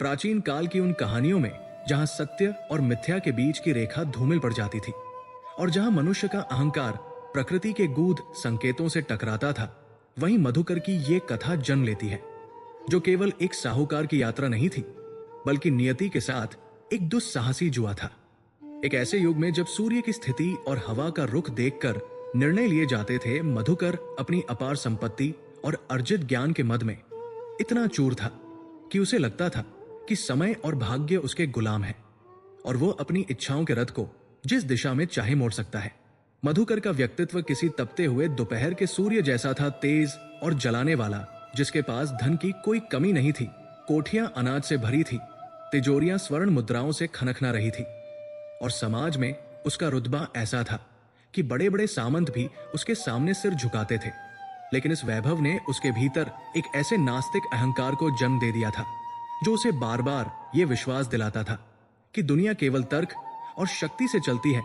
प्राचीन काल की उन कहानियों में जहां सत्य और मिथ्या के बीच की रेखा धूमिल पड़ जाती थी और जहां मनुष्य का अहंकार प्रकृति के गूढ़ संकेतों से टकराता था, वहीं मधुकर की ये कथा जन्म लेती है, जो केवल एक साहूकार की यात्रा नहीं थी, बल्कि नियति के साथ एक दुस्साहसी जुआ था। एक ऐसे युग में जब सूर्य की स्थिति और हवा का रुख देखकर निर्णय लिए जाते थे, मधुकर अपनी अपार संपत्ति और अर्जित ज्ञान के मद में इतना चूर था कि उसे लगता था कि समय और भाग्य उसके गुलाम है और वो अपनी इच्छाओं के रथ को जिस दिशा में चाहे मोड़ सकता है। मधुकर का व्यक्तित्व किसी तपते हुए दोपहर के सूर्य जैसा था, तेज और जलाने वाला, जिसके पास धन की कोई कमी नहीं थी। कोठियां अनाज से भरी थी, तिजोरियां स्वर्ण मुद्राओं से खनखना रही थी और समाज में उसका रुतबा ऐसा था कि बड़े बड़े सामंत भी उसके सामने सिर झुकाते थे। लेकिन इस वैभव ने उसके भीतर एक ऐसे नास्तिक अहंकार को जन्म दे दिया था जो उसे बार बार यह विश्वास दिलाता था कि दुनिया केवल तर्क और शक्ति से चलती है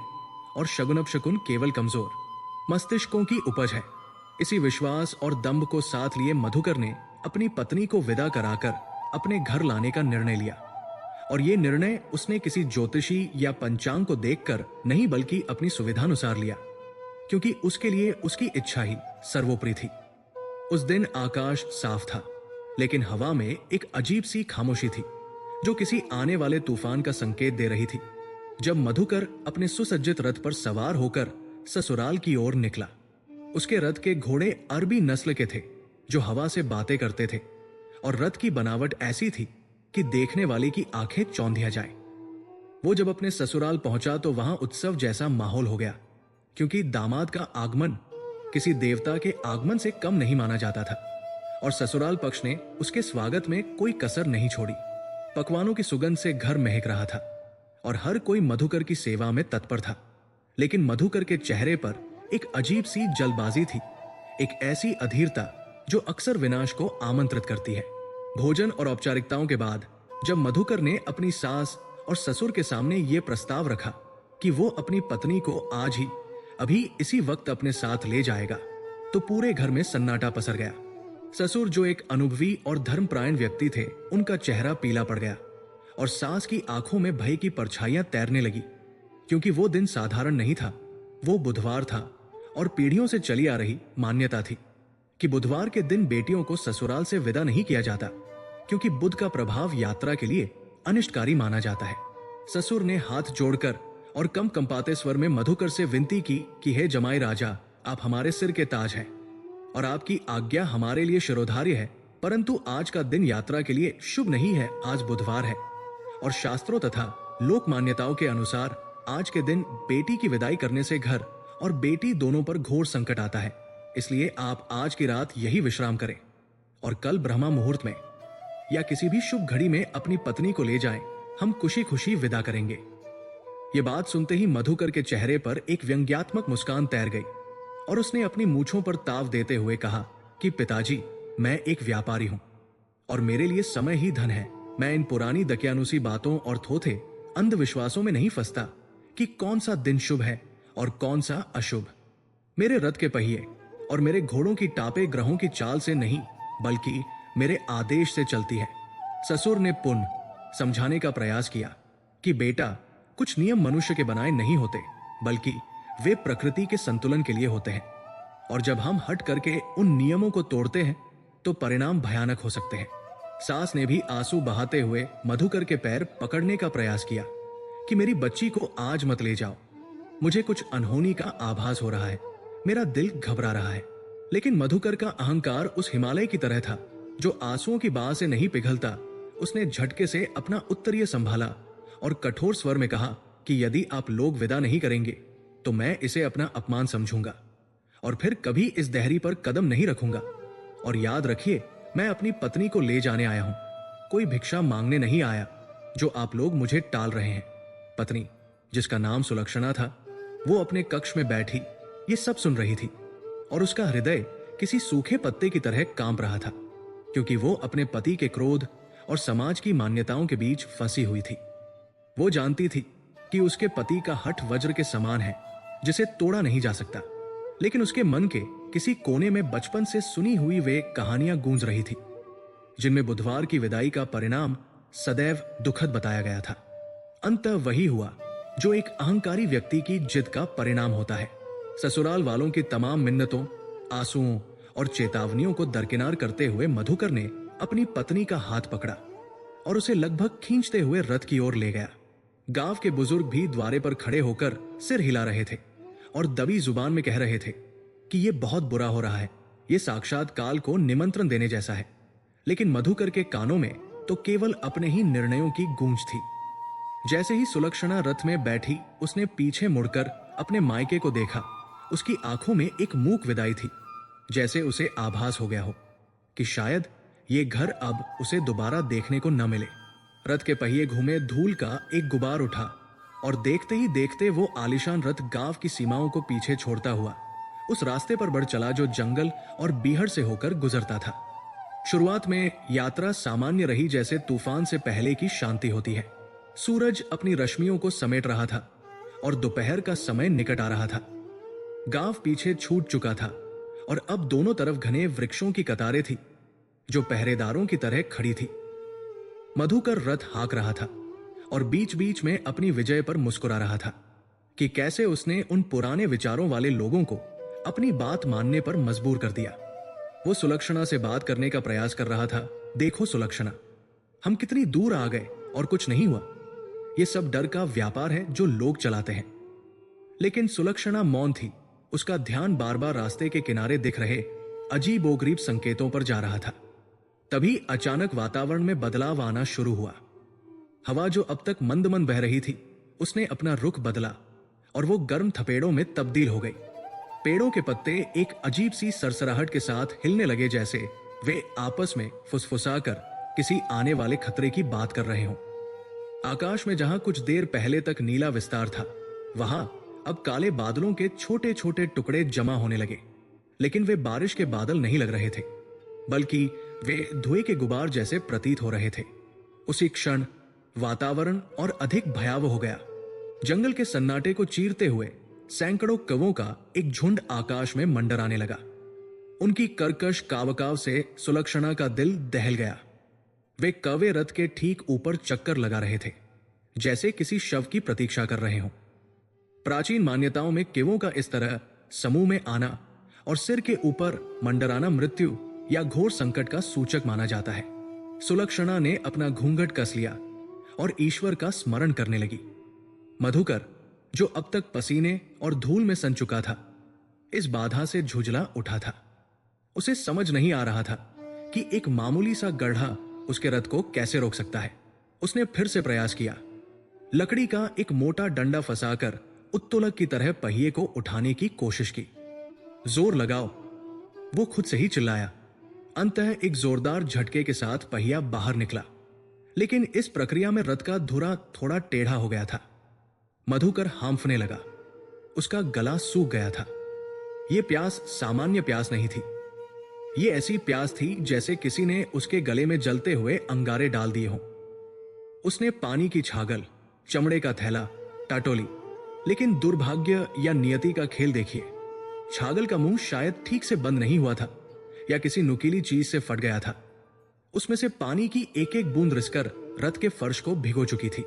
और शगुन केवल कमजोर मस्तिष्कों की उपज है। इसी विश्वास और दंभ को साथ लिए मधुकर ने अपनी पत्नी को विदा कराकर अपने घर लाने का निर्णय लिया। और यह निर्णय उसने किसी ज्योतिषी या पंचांग को देखकर नहीं, बल्कि अपनी सुविधानुसार लिया, क्योंकि उसके लिए उसकी इच्छा ही सर्वोपरि थी। उस दिन आकाश साफ था, लेकिन हवा में एक अजीब सी खामोशी थी जो किसी आने वाले तूफान का संकेत दे रही थी। जब मधुकर अपने सुसज्जित रथ पर सवार होकर ससुराल की ओर निकला, उसके रथ के घोड़े अरबी नस्ल के थे जो हवा से बातें करते थे और रथ की बनावट ऐसी थी कि देखने वाले की आंखें चौंधिया जाए। वो जब अपने ससुराल पहुंचा तो वहां उत्सव जैसा माहौल हो गया, क्योंकि दामाद का आगमन किसी देवता के आगमन से कम नहीं माना जाता था और ससुराल पक्ष ने उसके स्वागत में कोई कसर नहीं छोड़ी। पकवानों की सुगंध से घर महक रहा था और हर कोई मधुकर की सेवा में तत्पर था। लेकिन मधुकर के चेहरे पर एक अजीब सी जल्दबाजी थी, एक ऐसी अधीरता जो अक्सर विनाश को आमंत्रित करती है। भोजन और औपचारिकताओं के बाद जब मधुकर ने अपनी सास और ससुर के सामने यह प्रस्ताव रखा कि वो अपनी पत्नी को आज ही अभी इसी वक्त अपने साथ ले जाएगा, तो पूरे घर में सन्नाटा पसर गया। ससुर, जो एक अनुभवी और धर्मपरायण व्यक्ति थे, उनका चेहरा पीला पड़ गया और सास की आंखों में भय की परछाइयां तैरने लगी, क्योंकि वो दिन साधारण नहीं था। वो बुधवार था और पीढ़ियों से चली आ रही मान्यता थी कि बुधवार के दिन बेटियों को ससुराल से विदा नहीं किया जाता, क्योंकि बुध का प्रभाव यात्रा के लिए अनिष्टकारी माना जाता है। ससुर ने हाथ जोड़कर और कम कंपाते स्वर में मधुकर से विनती की कि हे जमाई राजा, आप हमारे सिर के ताज हैं और आपकी आज्ञा हमारे लिए शिरोधार्य है, परंतु आज का दिन यात्रा के लिए शुभ नहीं है। आज बुधवार है और शास्त्रों तथा लोक मान्यताओं के अनुसार आज के दिन बेटी की विदाई करने से घर और बेटी दोनों पर घोर संकट आता है। इसलिए आप आज की रात यही विश्राम करें और कल ब्रह्मा मुहूर्त में या किसी भी शुभ घड़ी में अपनी पत्नी को ले जाएं। हम खुशी खुशी विदा करेंगे। ये बात सुनते ही मधुकर के चेहरे पर एक व्यंग्यात्मक मुस्कान तैर गई और उसने अपनी मूछों पर ताव देते हुए कहा कि पिताजी, मैं एक व्यापारी हूं और मेरे लिए समय ही धन है। मैं इन पुरानी दकियानुसी बातों और थोथे अंधविश्वासों में नहीं फंसता कि कौन सा दिन शुभ है और कौन सा अशुभ। मेरे रथ के पहिए और मेरे घोड़ों की टापे ग्रहों की चाल से नहीं, बल्कि मेरे आदेश से चलती है। ससुर ने पुनः समझाने का प्रयास किया कि बेटा, कुछ नियम मनुष्य के बनाए नहीं होते, बल्कि वे प्रकृति के संतुलन के लिए होते हैं और जब हम हट करके उन नियमों को तोड़ते हैं तो परिणाम भयानक हो सकते हैं। सास ने भी आंसू बहाते हुए मधुकर के पैर पकड़ने का प्रयास किया कि मेरी बच्ची को आज मत ले जाओ, मुझे कुछ अनहोनी का आभास हो रहा है, मेरा दिल घबरा रहा है। लेकिन मधुकर का अहंकार उस हिमालय की तरह था जो आंसुओं की बाह से नहीं पिघलता। उसने झटके से अपना उत्तरीय संभाला और कठोर स्वर में कहा कि यदि आप लोग विदा नहीं करेंगे तो मैं इसे अपना अपमान समझूंगा और फिर कभी इस देहरी पर कदम नहीं रखूंगा। और याद रखिए, मैं अपनी पत्नी को ले जाने आया हूं, कोई भिक्षा मांगने नहीं आया जो आप लोग मुझे टाल रहे हैं। पत्नी, जिसका नाम सुलक्षणा था, वो अपने कक्ष में बैठी ये सब सुन रही थी और उसका हृदय किसी सूखे पत्ते की तरह कांप रहा था, क्योंकि वो अपने पति के क्रोध और समाज की मान्यताओं के बीच फंसी हुई थी। वो जानती थी कि उसके पति का हठ वज्र के समान है जिसे तोड़ा नहीं जा सकता, लेकिन उसके मन के किसी कोने में बचपन से सुनी हुई वे कहानियां गूंज रही थी जिनमें बुधवार की विदाई का परिणाम सदैव दुखद बताया गया था। अंततः वही हुआ जो एक अहंकारी व्यक्ति की जिद का परिणाम होता है। ससुराल वालों की तमाम मिन्नतों, आंसुओं और चेतावनियों को दरकिनार करते हुए मधुकर ने अपनी पत्नी का हाथ पकड़ा और उसे लगभग खींचते हुए रथ की ओर ले गया। गांव के बुजुर्ग भी द्वारे पर खड़े होकर सिर हिला रहे थे और दबी जुबान में कह रहे थे कि यह बहुत बुरा हो रहा है, यह साक्षात काल को निमंत्रण देने जैसा है। लेकिन मधुकर के कानों में तो केवल अपने ही निर्णयों की गूंज थी। जैसे ही सुलक्षणा रथ में बैठी, उसने पीछे मुड़कर अपने मायके को देखा। उसकी आंखों में एक मूक विदाई थी, जैसे उसे आभास हो गया हो कि शायद ये घर अब उसे दोबारा देखने को न मिले। रथ के पहिए घूमे, धूल का एक गुबार उठा और देखते ही देखते वो आलीशान रथ गांव की सीमाओं को पीछे छोड़ता हुआ उस रास्ते पर बढ़ चला जो जंगल और बीहड़ से होकर गुजरता था। शुरुआत में यात्रा सामान्य रही, जैसे तूफान से पहले की शांति होती है। सूरज अपनी रश्मियों को समेट रहा था और दोपहर का समय निकट आ रहा था। गांव पीछे छूट चुका था और अब दोनों तरफ घने वृक्षों की कतारें थी जो पहरेदारों की तरह खड़ी थी। मधुकर रथ हाँक रहा था और बीच बीच में अपनी विजय पर मुस्कुरा रहा था कि कैसे उसने उन पुराने विचारों वाले लोगों को अपनी बात मानने पर मजबूर कर दिया। वो सुलक्षणा से बात करने का प्रयास कर रहा था। देखो सुलक्षणा, हम कितनी दूर आ गए और कुछ नहीं हुआ। ये सब डर का व्यापार है जो लोग चलाते हैं। लेकिन सुलक्षणा मौन थी। उसका ध्यान बार बार रास्ते के किनारे दिख रहे अजीबोगरीब संकेतों पर जा रहा था। तभी अचानक वातावरण में बदलाव आना शुरू हुआ। हवा जो अब तक मंद मंद बह रही थी, उसने अपना रुख बदला और वो गर्म थपेड़ों में तब्दील हो गई। पेड़ों के पत्ते एक अजीब सी सरसराहट के साथ हिलने लगे, जैसे वे आपस में फुसफुसाकर किसी आने वाले खतरे की बात कर रहे हों। आकाश में जहां कुछ देर पहले तक नीला विस्तार था, वहां अब काले बादलों के छोटे छोटे टुकड़े जमा होने लगे। लेकिन वे बारिश के बादल नहीं लग रहे थे, बल्कि वे धुएं के गुबार जैसे प्रतीत हो रहे थे। उसी क्षण वातावरण और अधिक भयावह हो गया। जंगल के सन्नाटे को चीरते हुए सैकड़ों कौवों का एक झुंड आकाश में मंडराने लगा। उनकी कर्कश कावकाव से सुलक्षणा का दिल दहल गया। वे कौवे रथ के ठीक ऊपर चक्कर लगा रहे थे, जैसे किसी शव की प्रतीक्षा कर रहे हों। प्राचीन मान्यताओं में कौवों का इस तरह समूह में आना और सिर के ऊपर मंडराना मृत्यु या घोर संकट का सूचक माना जाता है। सुलक्षणा ने अपना घूंघट कस लिया और ईश्वर का स्मरण करने लगी। मधुकर, जो अब तक पसीने और धूल में सन चुका था, इस बाधा से झुंझला उठा था। उसे समझ नहीं आ रहा था कि एक मामूली सा गड्ढा उसके रथ को कैसे रोक सकता है। उसने फिर से प्रयास किया। लकड़ी का एक मोटा डंडा फंसाकर उत्तोलक की तरह पहिए को उठाने की कोशिश की। जोर लगाओ, वो खुद से ही चिल्लाया। अंततः एक जोरदार झटके के साथ पहिया बाहर निकला, लेकिन इस प्रक्रिया में रथ का धुरा थोड़ा टेढ़ा हो गया था। मधुकर हांफने लगा। उसका गला सूख गया था। यह प्यास सामान्य प्यास नहीं थी। यह ऐसी प्यास थी जैसे किसी ने उसके गले में जलते हुए अंगारे डाल दिए हों। उसने पानी की छागल, चमड़े का थैला टाटोली, लेकिन दुर्भाग्य या नियति का खेल देखिए। छागल का मुंह शायद ठीक से बंद नहीं हुआ था या किसी नुकीली चीज से फट गया था। उसमें से पानी की एक एक बूंद रिसकर रथ के फर्श को भिगो चुकी थी।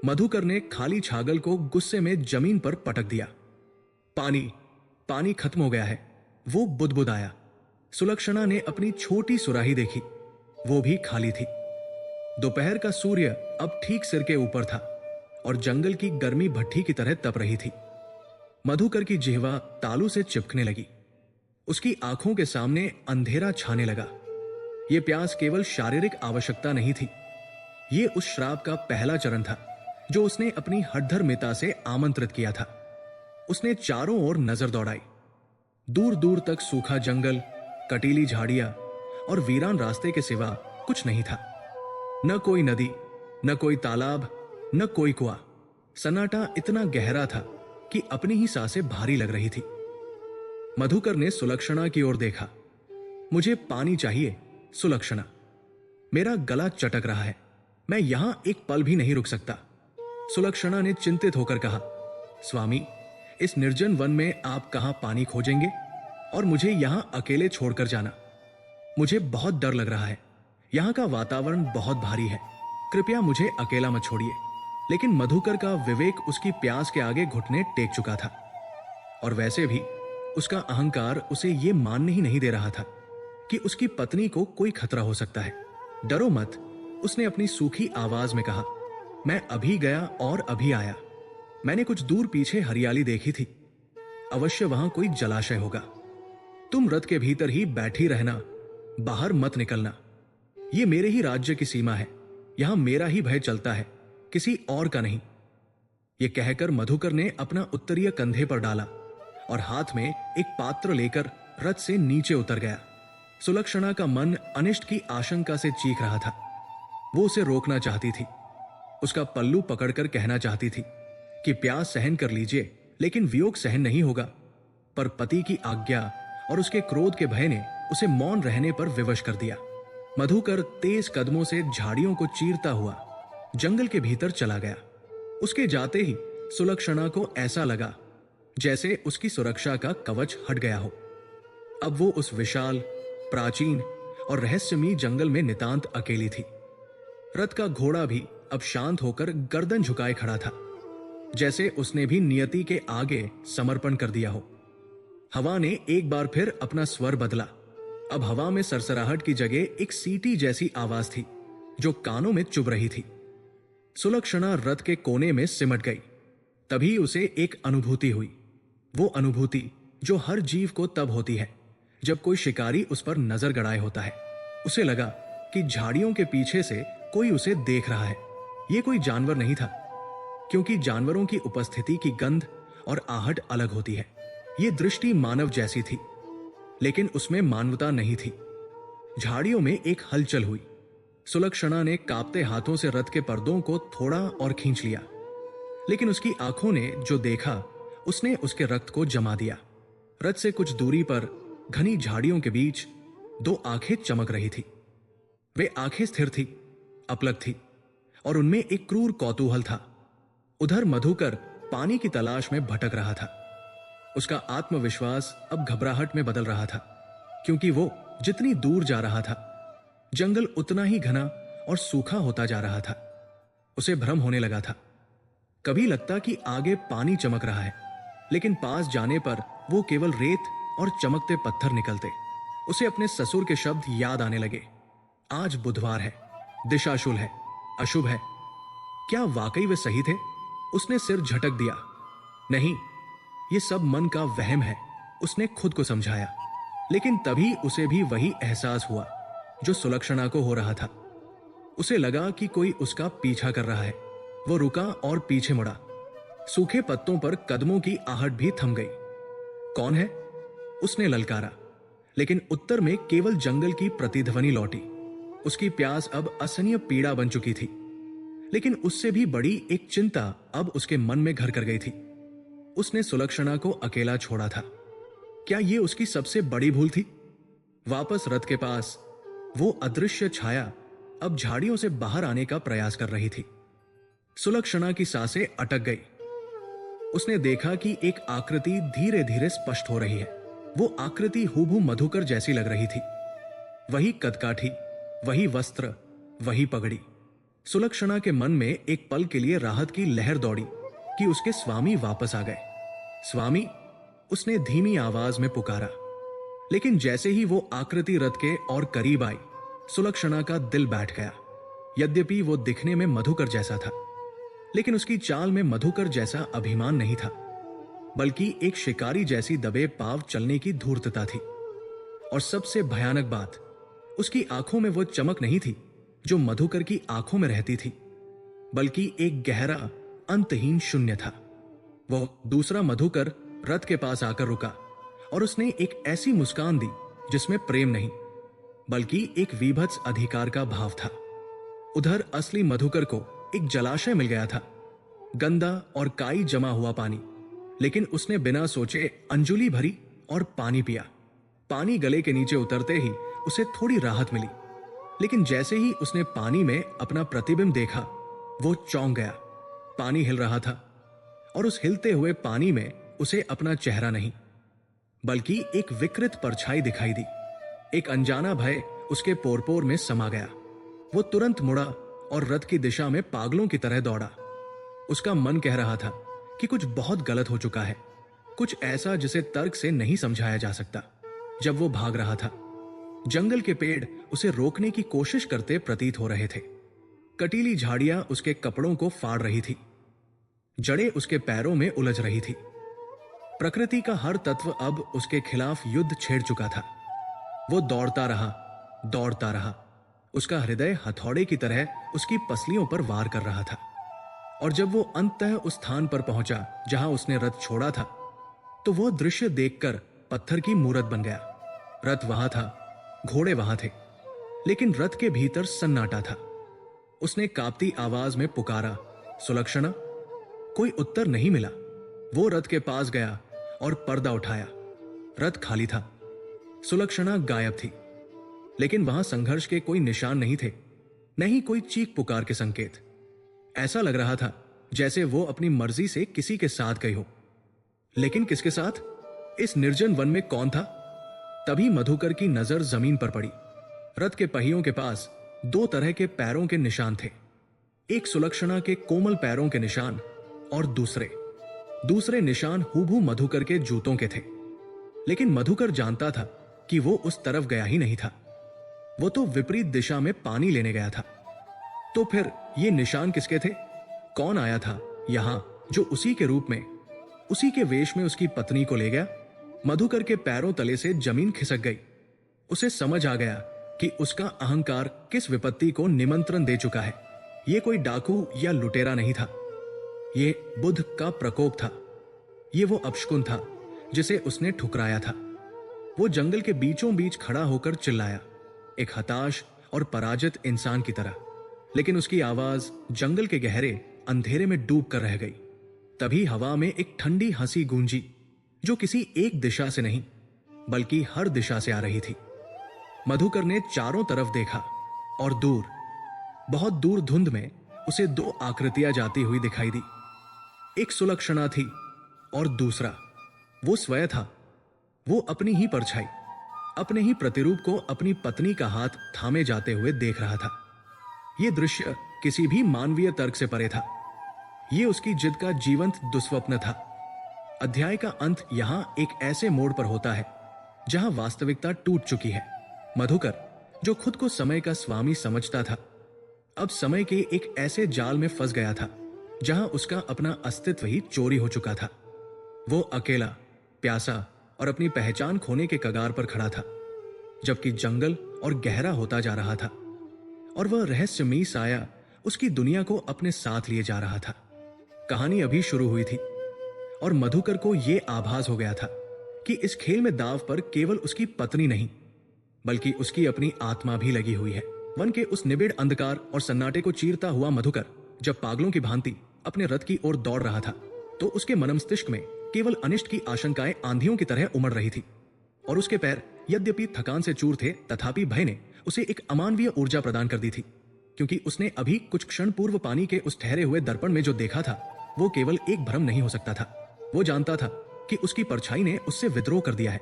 मधुकर ने खाली छागल को गुस्से में जमीन पर पटक दिया। पानी खत्म हो गया है, वो बुदबुदाया। सुलक्षणा ने अपनी छोटी सुराही देखी, वो भी खाली थी। दोपहर का सूर्य अब ठीक सिर के ऊपर था और जंगल की गर्मी भट्ठी की तरह तप रही थी। मधुकर की जिह्वा तालू से चिपकने लगी। उसकी आंखों के सामने अंधेरा छाने लगा। यह प्यास केवल शारीरिक आवश्यकता नहीं थी, यह उस श्राप का पहला चरण था जो उसने अपनी हठधर मिता से आमंत्रित किया था। उसने चारों ओर नजर दौड़ाई। दूर दूर तक सूखा जंगल, कटीली झाड़ियां और वीरान रास्ते के सिवा कुछ नहीं था। न कोई नदी, न कोई तालाब, न कोई कुआं। सन्नाटा इतना गहरा था कि अपनी ही सांसें भारी लग रही थी। मधुकर ने सुलक्षणा की ओर देखा। मुझे पानी चाहिए सुलक्षणा, मेरा गला चटक रहा है, मैं यहां एक पल भी नहीं रुक सकता। सुलक्षणा ने चिंतित होकर कहा, स्वामी, इस निर्जन वन में आप कहां पानी खोजेंगे और मुझे यहां अकेले छोड़कर जाना। मुझे बहुत डर लग रहा है, यहां का वातावरण बहुत भारी है। कृपया मुझे अकेला मत छोड़िए। लेकिन मधुकर का विवेक उसकी प्यास के आगे घुटने टेक चुका था, और वैसे भी उसका अहंकार उसे ये मानने ही नहीं दे रहा था कि उसकी पत्नी को कोई खतरा हो सकता है। डरो मत, उसने अपनी सूखी आवाज में कहा। मैं अभी गया और अभी आया। मैंने कुछ दूर पीछे हरियाली देखी थी। अवश्य वहां कोई जलाशय होगा। तुम रथ के भीतर ही बैठी रहना, बाहर मत निकलना। ये मेरे ही राज्य की सीमा है। यहां मेरा ही भय चलता है, किसी और का नहीं। यह कहकर मधुकर ने अपना उत्तरीय कंधे पर डाला और हाथ में एक पात्र लेकर रथ से नीचे उतर गया। सुलक्षणा का मन अनिष्ट की आशंका से चीख रहा था। वो उसे रोकना चाहती थी, उसका पल्लू पकड़कर कहना चाहती थी कि प्यास सहन कर लीजिए, लेकिन वियोग सहन नहीं होगा। पर पति की आज्ञा और उसके क्रोध के भय ने उसे मौन रहने पर विवश कर दिया। मधुकर तेज कदमों से झाड़ियों को चीरता हुआ जंगल के भीतर चला गया। उसके जाते ही सुलक्षणा को ऐसा लगा जैसे उसकी सुरक्षा का कवच हट गया हो। अब वो उस विशाल, प्राचीन और रहस्यमयी जंगल में नितांत अकेली थी। रथ का घोड़ा भी अब शांत होकर गर्दन झुकाए खड़ा था, जैसे उसने भी नियति के आगे समर्पण कर दिया हो। हवा ने एक बार फिर अपना स्वर बदला। अब हवा में सरसराहट की जगह एक सीटी जैसी आवाज थी जो कानों में चुभ रही थी। सुलक्षणा रथ के कोने में सिमट गई। तभी उसे एक अनुभूति हुई, वो अनुभूति जो हर जीव को तब होती है जब कोई शिकारी उस पर नजर गड़ाए होता है। उसे लगा कि झाड़ियों के पीछे से कोई उसे देख रहा है। यह कोई जानवर नहीं था, क्योंकि जानवरों की उपस्थिति की गंध और आहट अलग होती है। यह दृष्टि मानव जैसी थी, लेकिन उसमें मानवता नहीं थी। झाड़ियों में एक हलचल हुई। सुलक्षणा ने कांपते हाथों से रथ के पर्दों को थोड़ा और खींच लिया, लेकिन उसकी आंखों ने जो देखा उसने उसके रक्त को जमा दिया। रथ से कुछ दूरी पर घनी झाड़ियों के बीच दो आंखें चमक रही थी। वे आंखें स्थिर थी, अपलक थी, और उनमें एक क्रूर कौतूहल था। उधर मधुकर पानी की तलाश में भटक रहा था। उसका आत्मविश्वास अब घबराहट में बदल रहा था, क्योंकि वो जितनी दूर जा रहा था जंगल उतना ही घना और सूखा होता जा रहा था। उसे भ्रम होने लगा था। कभी लगता कि आगे पानी चमक रहा है, लेकिन पास जाने पर वो केवल रेत और चमकते पत्थर निकलते। उसे अपने ससुर के शब्द याद आने लगे। आज बुधवार है, दिशाशूल है, अशुभ है। क्या वाकई वे सही थे? उसने सिर झटक दिया। नहीं, ये सब मन का वहम है, उसने खुद को समझाया। लेकिन तभी उसे भी वही एहसास हुआ जो सुलक्षणा को हो रहा था। उसे लगा कि कोई उसका पीछा कर रहा है। वो रुका और पीछे मुड़ा। सूखे पत्तों पर कदमों की आहट भी थम गई। कौन है? उसने ललकारा, लेकिन उत्तर में केवल जंगल की प्रतिध्वनि लौटी। उसकी प्यास अब असहनीय पीड़ा बन चुकी थी, लेकिन उससे भी बड़ी एक चिंता अब उसके मन में घर कर गई थी। उसने सुलक्षणा को अकेला छोड़ा था। क्या यह उसकी सबसे बड़ी भूल थी? वापस रथ के पास वो अदृश्य छाया अब झाड़ियों से बाहर आने का प्रयास कर रही थी। सुलक्षणा की सांसें अटक गई। उसने देखा कि एक आकृति धीरे धीरे स्पष्ट हो रही है। वो आकृति हूबहू मधुकर जैसी लग रही थी। वही कदकाठी, वही वस्त्र, वही पगड़ी। सुलक्षणा के मन में एक पल के लिए राहत की लहर दौड़ी कि उसके स्वामी वापस आ गए। स्वामी, उसने धीमी आवाज में पुकारा। लेकिन जैसे ही वो आकृति रथ के और करीब आई, सुलक्षणा का दिल बैठ गया। यद्यपि वो दिखने में मधुकर जैसा था, लेकिन उसकी चाल में मधुकर जैसा अभिमान नहीं था, बल्कि एक शिकारी जैसी दबे पाव चलने की धूर्तता थी। और सबसे भयानक बात, उसकी आंखों में वो चमक नहीं थी जो मधुकर की आंखों में रहती थी, बल्कि एक गहरा अंतहीन शून्य था। वो दूसरा मधुकर रथ के पास आकर रुका और उसने एक ऐसी मुस्कान दी जिसमें प्रेम नहीं, बल्कि एक विभत्स अधिकार का भाव था। उधर असली मधुकर को एक जलाशय मिल गया था, गंदा और काई जमा हुआ पानी। लेकिन उसने बिना सोचे अंजुली भरी और पानी पिया। पानी गले के नीचे उतरते ही उसे थोड़ी राहत मिली, लेकिन जैसे ही उसने पानी में अपना प्रतिबिंब देखा, वो चौंक गया। पानी हिल रहा था, और उस हिलते हुए पानी में उसे अपना चेहरा नहीं, बल्कि एक विकृत परछाई दिखाई दी। एक अनजाना भय उसके पोरपोर में समा गया। वो तुरंत मुड़ा और रथ की दिशा में पागलों की तरह दौड़ा। उसका मन कह रहा था कि कुछ बहुत गलत हो चुका है, कुछ ऐसा जिसे तर्क से नहीं समझाया जा सकता। जब वो भाग रहा था, जंगल के पेड़ उसे रोकने की कोशिश करते प्रतीत हो रहे थे। कटीली झाड़ियां उसके कपड़ों को फाड़ रही थी, जड़ें उसके पैरों में उलझ रही थी। प्रकृति का हर तत्व अब उसके खिलाफ युद्ध छेड़ चुका था। वो दौड़ता रहा, दौड़ता रहा। उसका हृदय हथौड़े की तरह उसकी पसलियों पर वार कर रहा था। और जब वो अंततः उस स्थान पर पहुंचा जहां उसने रथ छोड़ा था, तो वो दृश्य देखकर पत्थर की मूरत बन गया। रथ वहां था, घोड़े वहां थे, लेकिन रथ के भीतर सन्नाटा था। उसने कांपती आवाज में पुकारा, सुलक्षणा। कोई उत्तर नहीं मिला। वो रथ के पास गया और पर्दा उठाया। रथ खाली था, सुलक्षणा गायब थी, लेकिन वहां संघर्ष के कोई निशान नहीं थे, नहीं कोई चीख पुकार के संकेत। ऐसा लग रहा था जैसे वो अपनी मर्जी से किसी के साथ गई हो। लेकिन किसके साथ? इस निर्जन वन में कौन था? तभी मधुकर की नजर जमीन पर पड़ी। रथ के पहियों के पास दो तरह के पैरों के निशान थे, एक सुलक्षणा के कोमल पैरों के निशान और दूसरे निशान हूबहू मधुकर के जूतों के थे। लेकिन मधुकर जानता था कि वो उस तरफ गया ही नहीं था। वो तो विपरीत दिशा में पानी लेने गया था। तो फिर ये निशान किसके थे? कौन आया था यहां जो उसी के रूप में, उसी के वेश में उसकी पत्नी को ले गया? मधुकर के पैरों तले से जमीन खिसक गई। उसे समझ आ गया कि उसका अहंकार किस विपत्ति को निमंत्रण दे चुका है। ये कोई डाकू या लुटेरा नहीं था, ये बुद्ध का प्रकोप था। ये वो अपशकुन था जिसे उसने ठुकराया था। वो जंगल के बीचों बीच खड़ा होकर चिल्लाया, एक हताश और पराजित इंसान की तरह। लेकिन उसकी आवाज जंगल के गहरे अंधेरे में डूब कर रह गई। तभी हवा में एक ठंडी हंसी गूंजी, जो किसी एक दिशा से नहीं बल्कि हर दिशा से आ रही थी। मधुकर ने चारों तरफ देखा और दूर, बहुत दूर धुंध में उसे दो आकृतियां जाती हुई दिखाई दी। एक सुलक्षणा थी और दूसरा वो स्वयं था। वो अपनी ही परछाई, अपने ही प्रतिरूप को अपनी पत्नी का हाथ थामे जाते हुए देख रहा था। यह दृश्य किसी भी मानवीय तर्क से परे था। यह उसकी जिद का जीवंत दुस्वप्न था। अध्याय का अंत यहां एक ऐसे मोड़ पर होता है जहां वास्तविकता टूट चुकी है। मधुकर, जो खुद को समय का स्वामी समझता था, अब समय के एक ऐसे जाल में फंस गया था जहां उसका अपना अस्तित्व ही चोरी हो चुका था। वो अकेला, प्यासा और अपनी पहचान खोने के कगार पर खड़ा था, जबकि जंगल और गहरा होता जा रहा था और वह रहस्यमयी साया उसकी दुनिया को अपने साथ लिए जा रहा था। कहानी अभी शुरू हुई थी और मधुकर को यह आभास हो गया था कि इस खेल में दाव पर केवल उसकी पत्नी नहीं बल्कि उसकी अपनी आत्मा भी लगी हुई है। वन के उस निबिड़ अंधकार और सन्नाटे को चीरता हुआ मधुकर जब पागलों की भांति अपने रथ की ओर दौड़ रहा था, तो उसके मनमस्तिष्क में केवल अनिष्ट की आशंकाएं आंधियों की तरह उमड़ रही थी। और उसके पैर यद्यपि थकान से चूर थे, तथापि भय ने उसे एक अमानवीय ऊर्जा प्रदान कर दी थी, क्योंकि उसने अभी कुछ क्षण पूर्व पानी के उस ठहरे हुए दर्पण में जो देखा था वो केवल एक भ्रम नहीं हो सकता था। वो जानता था कि उसकी परछाई ने उससे विद्रोह कर दिया है,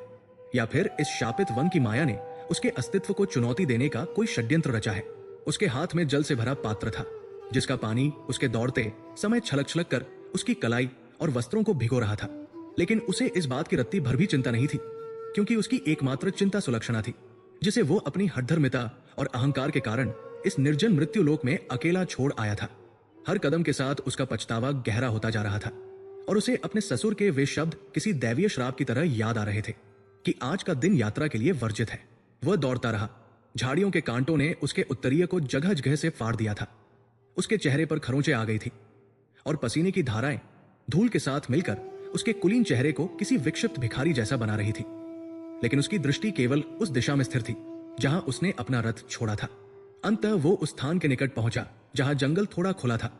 या फिर इस शापित वन की माया ने उसके अस्तित्व को चुनौती देने का कोई षड्यंत्र रचा है। उसके हाथ में जल से भरा पात्र था, जिसका पानी उसके दौड़ते समय छलक छलक कर उसकी कलाई और वस्त्रों को भिगो रहा था। लेकिन उसे इस बात की रत्ती भर भी चिंता नहीं थी, क्योंकि उसकी एकमात्र चिंता सुलक्षणा थी, जिसे वो अपनी हठधर्मिता और अहंकार के कारण इस निर्जन मृत्यु लोक में अकेला छोड़ आया था। हर कदम के साथ उसका पछतावा गहरा होता जा रहा था और उसे अपने ससुर के वे शब्द किसी दैवीय श्राप की तरह याद आ रहे थे कि आज का दिन यात्रा के लिए वर्जित है। वह दौड़ता रहा। झाड़ियों के कांटों ने उसके उत्तरीय को जगह जगह से फाड़ दिया था। उसके चेहरे पर खरोंचे आ गई थी और पसीने की धाराएं धूल के साथ मिलकर उसके कुलीन चेहरे को किसी विक्षिप्त भिखारी जैसा बना रही थी। लेकिन उसकी दृष्टि केवल उस दिशा में स्थिर थी जहां उसने अपना रथ छोड़ा था। अंततः वो उस स्थान के निकट पहुंचा जहां जंगल थोड़ा खुला था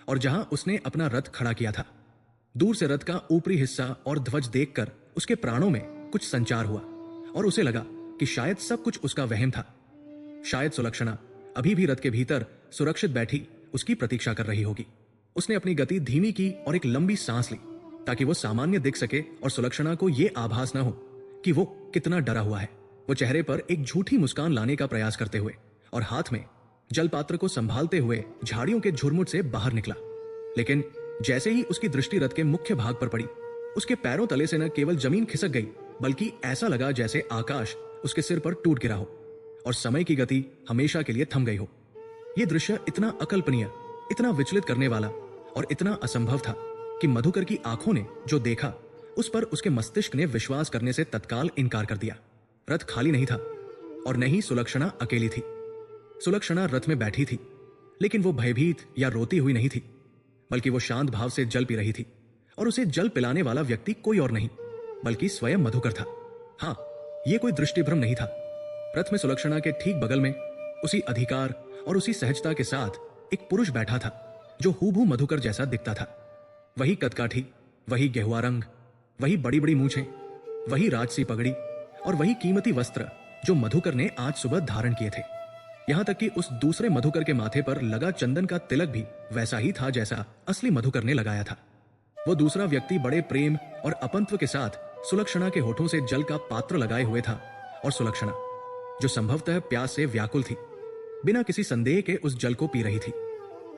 और जहां उसने अपना रथ खड़ा किया था। दूर से रथ का ऊपरी हिस्सा और ध्वज देखकर उसके प्राणों में कुछ संचार हुआ और उसे लगा कि शायद सब कुछ उसका वहम था। शायद सुलक्षणा अभी भी रथ के भीतर सुरक्षित बैठी उसकी प्रतीक्षा कर रही होगी। उसने अपनी गति धीमी की और एक लंबी सांस ली ताकि वो सामान्य दिख सके और सुलक्षणा को यह आभास न हो कि वो कितना डरा हुआ है। वो चेहरे पर एक झूठी मुस्कान लाने का प्रयास करते हुए और हाथ में जलपात्र को संभालते हुए झाड़ियों के झुरमुट से बाहर निकला। लेकिन जैसे ही उसकी दृष्टि रथ के मुख्य भाग पर पड़ी, उसके पैरों तले से न केवल जमीन खिसक गई, बल्कि ऐसा लगा जैसे आकाश उसके सिर पर टूट गिरा हो और समय की गति हमेशा के लिए थम गई हो। यह दृश्य इतना अकल्पनीय, इतना विचलित करने वाला और इतना असंभव था कि मधुकर की आंखों ने जो देखा उस पर उसके मस्तिष्क ने विश्वास करने से तत्काल इनकार कर दिया। रथ खाली नहीं था और न ही सुलक्षणा अकेली थी। सुलक्षणा रथ में बैठी थी, लेकिन वो भयभीत या रोती हुई नहीं थी, बल्कि वो शांत भाव से जल पी रही थी। और उसे जल पिलाने वाला व्यक्ति कोई और नहीं बल्कि स्वयं मधुकर था। हाँ, ये कोई दृष्टिभ्रम नहीं था। रथ में सुलक्षणा के ठीक बगल में उसी अधिकार और उसी सहजता के साथ एक पुरुष बैठा था जो हूबहू मधुकर जैसा दिखता था। वही कदकाठी, वही गेहुआ रंग, वही बड़ी बड़ी मूछें, वही राजसी पगड़ी और वही कीमती वस्त्र जो मधुकर ने आज सुबह धारण किए थे। यहां तक कि उस दूसरे मधुकर के माथे पर लगा चंदन का तिलक भी वैसा ही था जैसा असली मधुकर ने लगाया था। वो दूसरा व्यक्ति बड़े प्रेम और अपंत्व के साथ सुलक्षणा के होठों से जल का पात्र लगाए हुए था, और सुलक्षणा, जो संभवतः प्यास से व्याकुल थी, बिना किसी संदेह के उस जल को पी रही थी।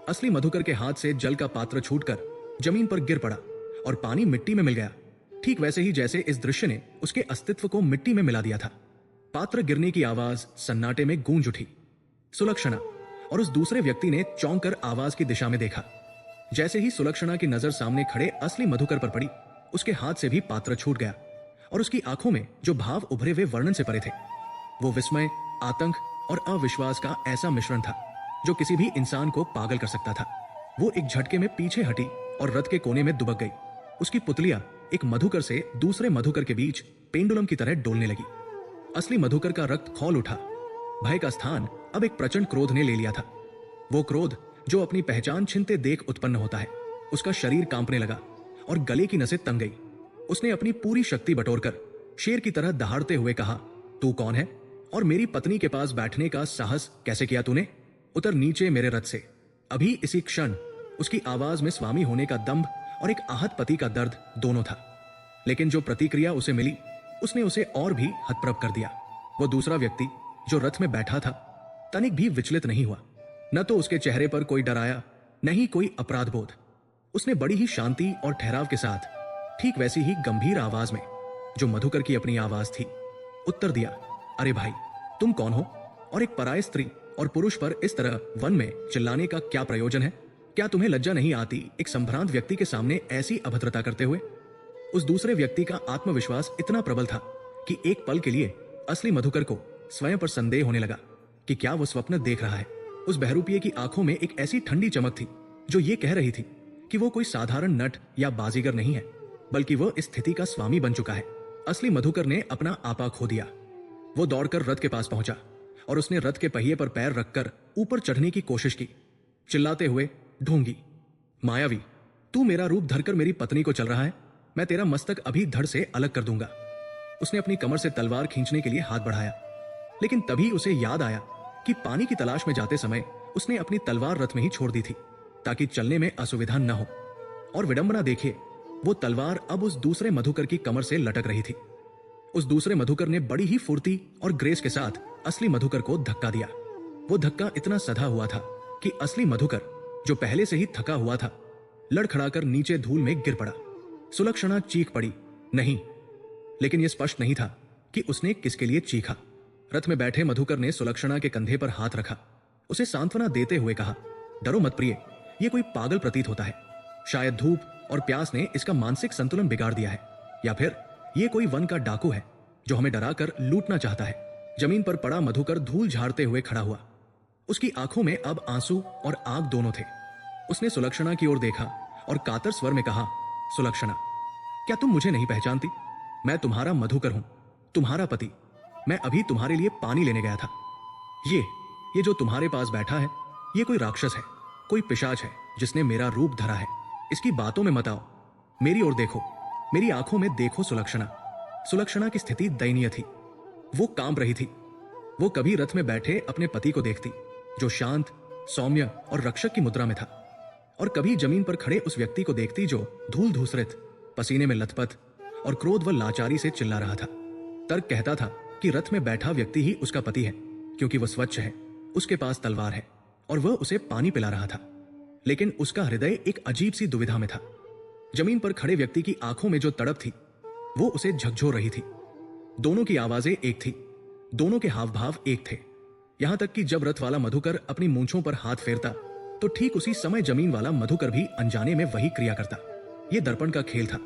असली मधुकर के हाथ से जल का पात्र छूटकर जमीन पर गिर पड़ा और पानी मिट्टी में मिल गया, ठीक वैसे ही जैसे इस दृश्य ने उसके अस्तित्व को मिट्टी में मिला दिया था। पात्र गिरने की आवाज सन्नाटे में गूंज उठी। सुलक्षणा और उस दूसरे व्यक्ति ने चौंक कर आवाज की दिशा में देखा। जैसे ही सुलक्षणा की नजर सामने खड़े असली मधुकर पर पड़ी, उसके हाथ से भी पात्र छूट गया और उसकी आंखों में जो भाव उभरे वे वर्णन से परे थे। वो विस्मय, आतंक और अविश्वास का ऐसा मिश्रण था जो किसी भी इंसान को पागल कर सकता था। वो एक झटके में पीछे हटी और रथ के कोने में दुबक गई। उसकी पुतलियां एक मधुकर से दूसरे मधुकर के बीच पेंडुलम की तरह डोलने लगी। असली मधुकर का रक्त खौल उठा। भय का स्थान अब एक प्रचंड क्रोध ने ले लिया था। वो क्रोध जो अपनी पहचान छिनते देख उत्पन्न होता है। उसका शरीर कांपने लगा और गले की नसें तंग गई। उसने अपनी पूरी शक्ति बटोरकर शेर की तरह दहाड़ते हुए कहा, तू कौन है और मेरी पत्नी के पास बैठने का साहस कैसे किया तूने? उतर नीचे मेरे रथ से। अभी इसी क्षण उसकी आवाज में स्वामी होने का दंभ और एक आहत पति का दर्द दोनों था। लेकिन जो प्रतिक्रिया उसे मिली उसने उसे और भी हतप्रभ कर दिया। वो दूसरा व्यक्ति जो रथ में बैठा था तनिक भी विचलित नहीं हुआ। न तो उसके चेहरे पर कोई डर आया, न ही कोई अपराध बोध। उसने बड़ी ही शांति और ठहराव के साथ ठीक वैसी ही गंभीर आवाज में, जो मधुकर की अपनी आवाज थी, उत्तर दिया, अरे भाई, तुम कौन हो और एक पराय स्त्री और पुरुष पर इस तरह वन में चिल्लाने का क्या प्रयोजन है? क्या तुम्हें लज्जा नहीं आती एक संभ्रांत व्यक्ति के सामने ऐसी अभद्रता करते हुए? उस दूसरे व्यक्ति का आत्मविश्वास इतना प्रबल था कि एक पल के लिए असली मधुकर को स्वयं पर संदेह होने लगा कि क्या वो स्वप्न देख रहा है। उस बहरूपिये की आंखों में एक ऐसी ठंडी चमक थी जो ये कह रही थी कि वो कोई साधारण नट या बाजीगर नहीं है, बल्कि वह इस स्थिति का स्वामी बन चुका है। असली मधुकर ने अपना आपा खो दिया। वो दौड़कर रथ के पास पहुंचा और उसने रथ के पहिए पर पैर रखकर ऊपर चढ़ने की कोशिश की, चिल्लाते हुए, ढोंगी, मायावी, तू मेरा रूप धरकर मेरी पत्नी को चल रहा है? मैं तेरा मस्तक अभी धड़ से अलग कर दूंगा। उसने अपनी कमर से तलवार खींचने के लिए हाथ बढ़ाया, लेकिन तभी उसे याद आया कि पानी की तलाश में जाते समय उसने अपनी तलवार रथ में ही छोड़ दी थी ताकि चलने में असुविधा न हो। और विडंबना देखिए, वो तलवार अब उस दूसरे मधुकर की कमर से लटक रही थी। उस दूसरे मधुकर ने बड़ी ही फुर्ती और ग्रेस के साथ असली मधुकर को धक्का दिया। वो धक्का इतना सधा हुआ था कि असली मधुकर, जो पहले से ही थका हुआ था, लड़खड़ाकर नीचे धूल में गिर पड़ा। सुलक्षणा चीख पड़ी, नहीं, लेकिन यह स्पष्ट नहीं था कि उसने किसके लिए चीखा। रथ में बैठे मधुकर ने सुलक्षणा के कंधे पर हाथ रखा, उसे सांत्वना देते हुए कहा, डरो मत प्रिय, यह कोई पागल प्रतीत होता है। शायद धूप और प्यास ने इसका मानसिक संतुलन बिगाड़ दिया है, या फिर यह कोई वन का डाकू है जो हमें डराकर लूटना चाहता है। जमीन पर पड़ा मधुकर धूल झाड़ते हुए खड़ा हुआ। उसकी आंखों में अब आंसू और आग दोनों थे। उसने सुलक्षणा की ओर देखा और कातर स्वर में कहा, सुलक्षणा, क्या तुम मुझे नहीं पहचानती? मैं तुम्हारा मधुकर हूं, तुम्हारा पति। मैं अभी तुम्हारे लिए पानी लेने गया था। ये जो तुम्हारे पास बैठा है, ये कोई राक्षस है, कोई पिशाच है जिसने मेरा रूप धरा है। इसकी बातों में मत आओ, मेरी ओर देखो, मेरी आंखों में देखो। सुलक्षणा सुलक्षणा की स्थिति दयनीय थी। वो कांप रही थी। वो कभी रथ में बैठे अपने पति को देखती जो शांत, सौम्य और रक्षक की मुद्रा में था, और कभी जमीन पर खड़े उस व्यक्ति को देखती जो धूल धूसरित, पसीने में लथपथ और क्रोध व लाचारी से चिल्ला रहा था। तर्क कहता था कि रथ में बैठा व्यक्ति ही उसका पति है, क्योंकि वह स्वच्छ है, उसके पास तलवार है, और वह उसे पानी पिला रहा था। लेकिन उसका हृदय एक अजीब सी दुविधा में था। जमीन पर खड़े व्यक्ति की आंखों में जो तड़प थी वो उसे झकझोर रही थी। दोनों की आवाजें एक थी, दोनों के हाव भाव एक थे। यहां तक कि जब रथ वाला मधुकर अपनी मूंछों पर हाथ फेरता तो ठीक उसी समय जमीन वाला मधुकर भी अनजाने में वही क्रिया करता। यह दर्पण का खेल था,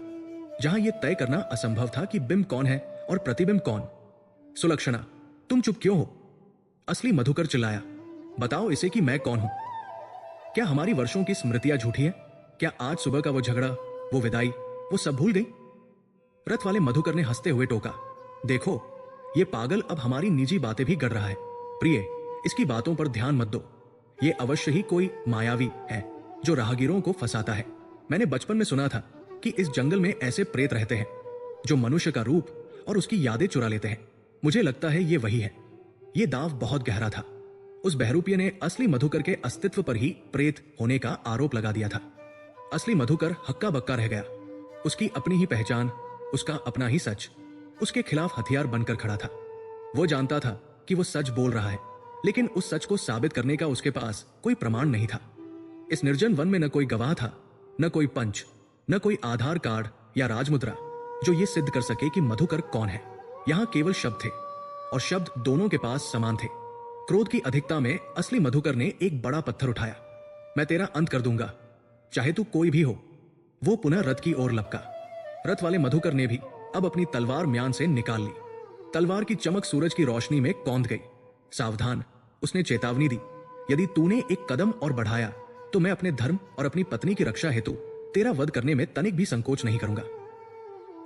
जहां यह तय करना असंभव था कि बिंब कौन है और प्रतिबिंब कौन। सुलक्षणा, तुम चुप क्यों हो? असली मधुकर चिल्लाया। बताओ इसे कि मैं कौन हूं। क्या हमारी वर्षों की स्मृतियां झूठी हैं? क्या आज सुबह का वो झगड़ा, वो विदाई, वो सब भूल गई? रथ वाले मधुकर ने हंसते हुए टोका। देखो, ये पागल अब हमारी निजी बातें भी गढ़ रहा है। प्रिय, इसकी बातों पर ध्यान मत दो। ये अवश्य ही कोई मायावी है जो राहगीरों को फंसाता है। मैंने बचपन में सुना था कि इस जंगल में ऐसे प्रेत रहते हैं जो मनुष्य का रूप और उसकी यादें चुरा लेते हैं। मुझे लगता है ये वही है। ये दांव बहुत गहरा था। उस बहरूपिये ने असली मधुकर के अस्तित्व पर ही प्रेत होने का आरोप लगा दिया था। असली मधुकर हक्का बक्का रह गया। उसकी अपनी ही पहचान, उसका अपना ही सच उसके खिलाफ हथियार बनकर खड़ा था। वो जानता था कि वो सच बोल रहा है, लेकिन उस सच को साबित करने का उसके पास कोई प्रमाण नहीं था। इस निर्जन वन में न कोई गवाह था, न कोई पंच, न कोई आधार कार्ड या राजमुद्रा जो ये सिद्ध कर सके कि मधुकर कौन है। यहां केवल शब्द थे, और शब्द दोनों के पास समान थे। क्रोध की अधिकता में असली मधुकर ने एक बड़ा पत्थर उठाया। मैं तेरा अंत कर दूंगा, चाहे तू कोई भी हो। वो पुनः रथ की ओर लपका। रथ वाले मधुकर ने भी अब अपनी तलवार म्यान से निकाल ली। तलवार की चमक सूरज की रोशनी में कौंध गई। सावधान, उसने चेतावनी दी। यदि तूने एक कदम और बढ़ाया तो मैं अपने धर्म और अपनी पत्नी की रक्षा हेतु तेरा वध करने में तनिक भी संकोच नहीं करूंगा।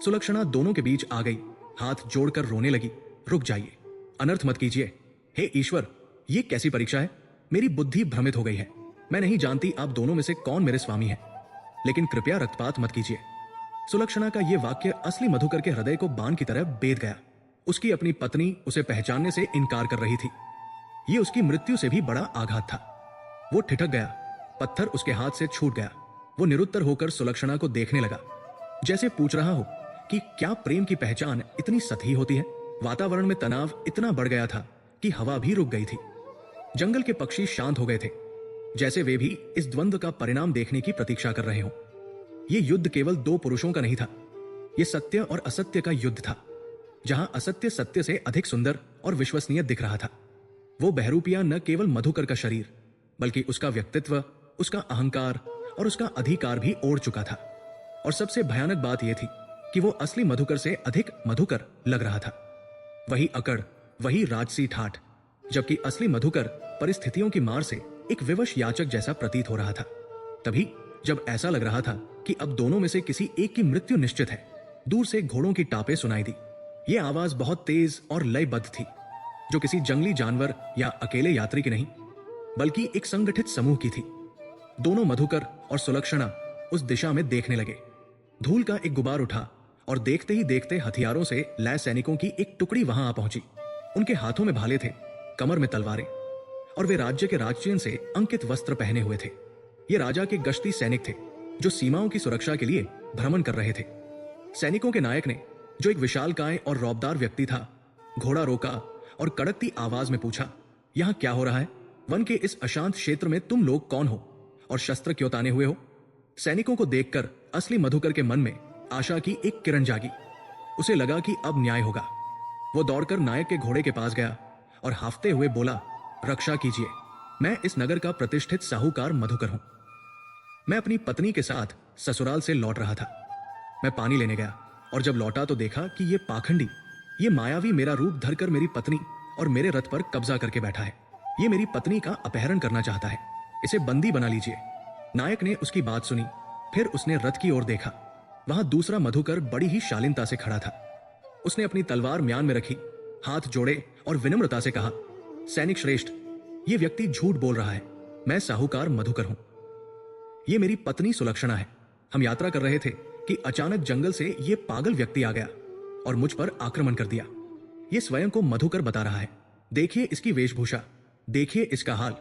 सुलक्षणा दोनों के बीच आ गई, हाथ जोड़कर रोने लगी। रुक जाइए, अनर्थ मत कीजिए। हे ईश्वर, ये कैसी परीक्षा है? मेरी बुद्धि भ्रमित हो गई है। मैं नहीं जानती आप दोनों में से कौन मेरे स्वामी है, लेकिन कृपया रक्तपात मत कीजिए। सुलक्षणा का यह वाक्य असली मधुकर के हृदय को बाण की तरह बेध गया। उसकी अपनी पत्नी उसे पहचानने से इनकार कर रही थी। यह उसकी मृत्यु से भी बड़ा आघात था। वो ठिठक गया, पत्थर उसके हाथ से छूट गया। वो निरुत्तर होकर सुलक्षणा को देखने लगा, जैसे पूछ रहा हो कि क्या प्रेम की पहचान इतनी सतही होती है। वातावरण में तनाव इतना बढ़ गया था कि हवा भी रुक गई थी। जंगल के पक्षी शांत हो गए थे, जैसे वे भी इस द्वंद्व का परिणाम देखने की प्रतीक्षा कर रहे हों। यह युद्ध केवल दो पुरुषों का नहीं था, यह सत्य और असत्य का युद्ध था, जहां असत्य सत्य से अधिक सुंदर और विश्वसनीय दिख रहा था। वो बहरूपिया न केवल मधुकर का शरीर, बल्कि उसका व्यक्तित्व, उसका अहंकार और उसका अधिकार भी ओढ़ चुका था। और सबसे भयानक बात यह थी कि वो असली मधुकर से अधिक मधुकर लग रहा था। वही अकड़, वही राजसी ठाठ, जबकि असली मधुकर परिस्थितियों की मार से एक विवश याचक जैसा प्रतीत हो रहा था। तभी जब ऐसा लग रहा था कि अब दोनों में से किसी एक की मृत्यु निश्चित है, दूर से घोड़ों की टापें सुनाई दी। यह आवाज बहुत तेज और लयबद्ध थी, जो किसी जंगली जानवर या अकेले यात्री की नहीं, बल्कि एक संगठित समूह की थी। दोनों मधुकर और सुलक्षणा उस दिशा में देखने लगे। धूल का एक गुबार उठा और देखते ही देखते हथियारों से लैस सैनिकों की एक टुकड़ी वहां आ पहुंची। उनके हाथों में भाले थे, कमर में तलवारें, और वे राज्य के राजचिह्न से अंकित वस्त्र पहने हुए थे। ये राजा के गश्ती सैनिक थे जो सीमाओं की सुरक्षा के लिए भ्रमण कर रहे थे। सैनिकों के नायक ने, जो एक विशालकाय और रौबदार व्यक्ति था, घोड़ा रोका और कड़कती आवाज में पूछा, यहां क्या हो रहा है? वन के इस अशांत क्षेत्र में तुम लोग कौन हो और शस्त्र क्यों ताने हुए हो? सैनिकों को देखकर असली मधुकर के मन में आशा की एक किरण जागी। उसे लगा कि अब न्याय होगा। वो दौड़कर नायक के घोड़े के पास गया और हाफते हुए बोला, रक्षा कीजिए, मैं इस नगर का प्रतिष्ठित साहूकार मधुकर हूं। मैं अपनी पत्नी के साथ ससुराल से लौट रहा था। मैं पानी लेने गया और जब लौटा तो देखा कि ये पाखंडी, ये मायावी मेरा रूप धरकर मेरी पत्नी और मेरे रथ पर कब्जा करके बैठा है। ये मेरी पत्नी का अपहरण करना चाहता है। इसे बंदी बना लीजिए। नायक ने उसकी बात सुनी, फिर उसने रथ की ओर देखा। वहां दूसरा मधुकर बड़ी ही शालीनता से खड़ा था। उसने अपनी तलवार म्यान में रखी, हाथ जोड़े और विनम्रता से कहा, सैनिक श्रेष्ठ, यह व्यक्ति झूठ बोल रहा है। मैं साहूकार मधुकर हूं। यह मेरी पत्नी सुलक्षणा है। हम यात्रा कर रहे थे कि अचानक जंगल से यह पागल व्यक्ति आ गया और मुझ पर आक्रमण कर दिया। यह स्वयं को मधुकर बता रहा है। देखिए इसकी वेशभूषा, देखिए इसका हाल।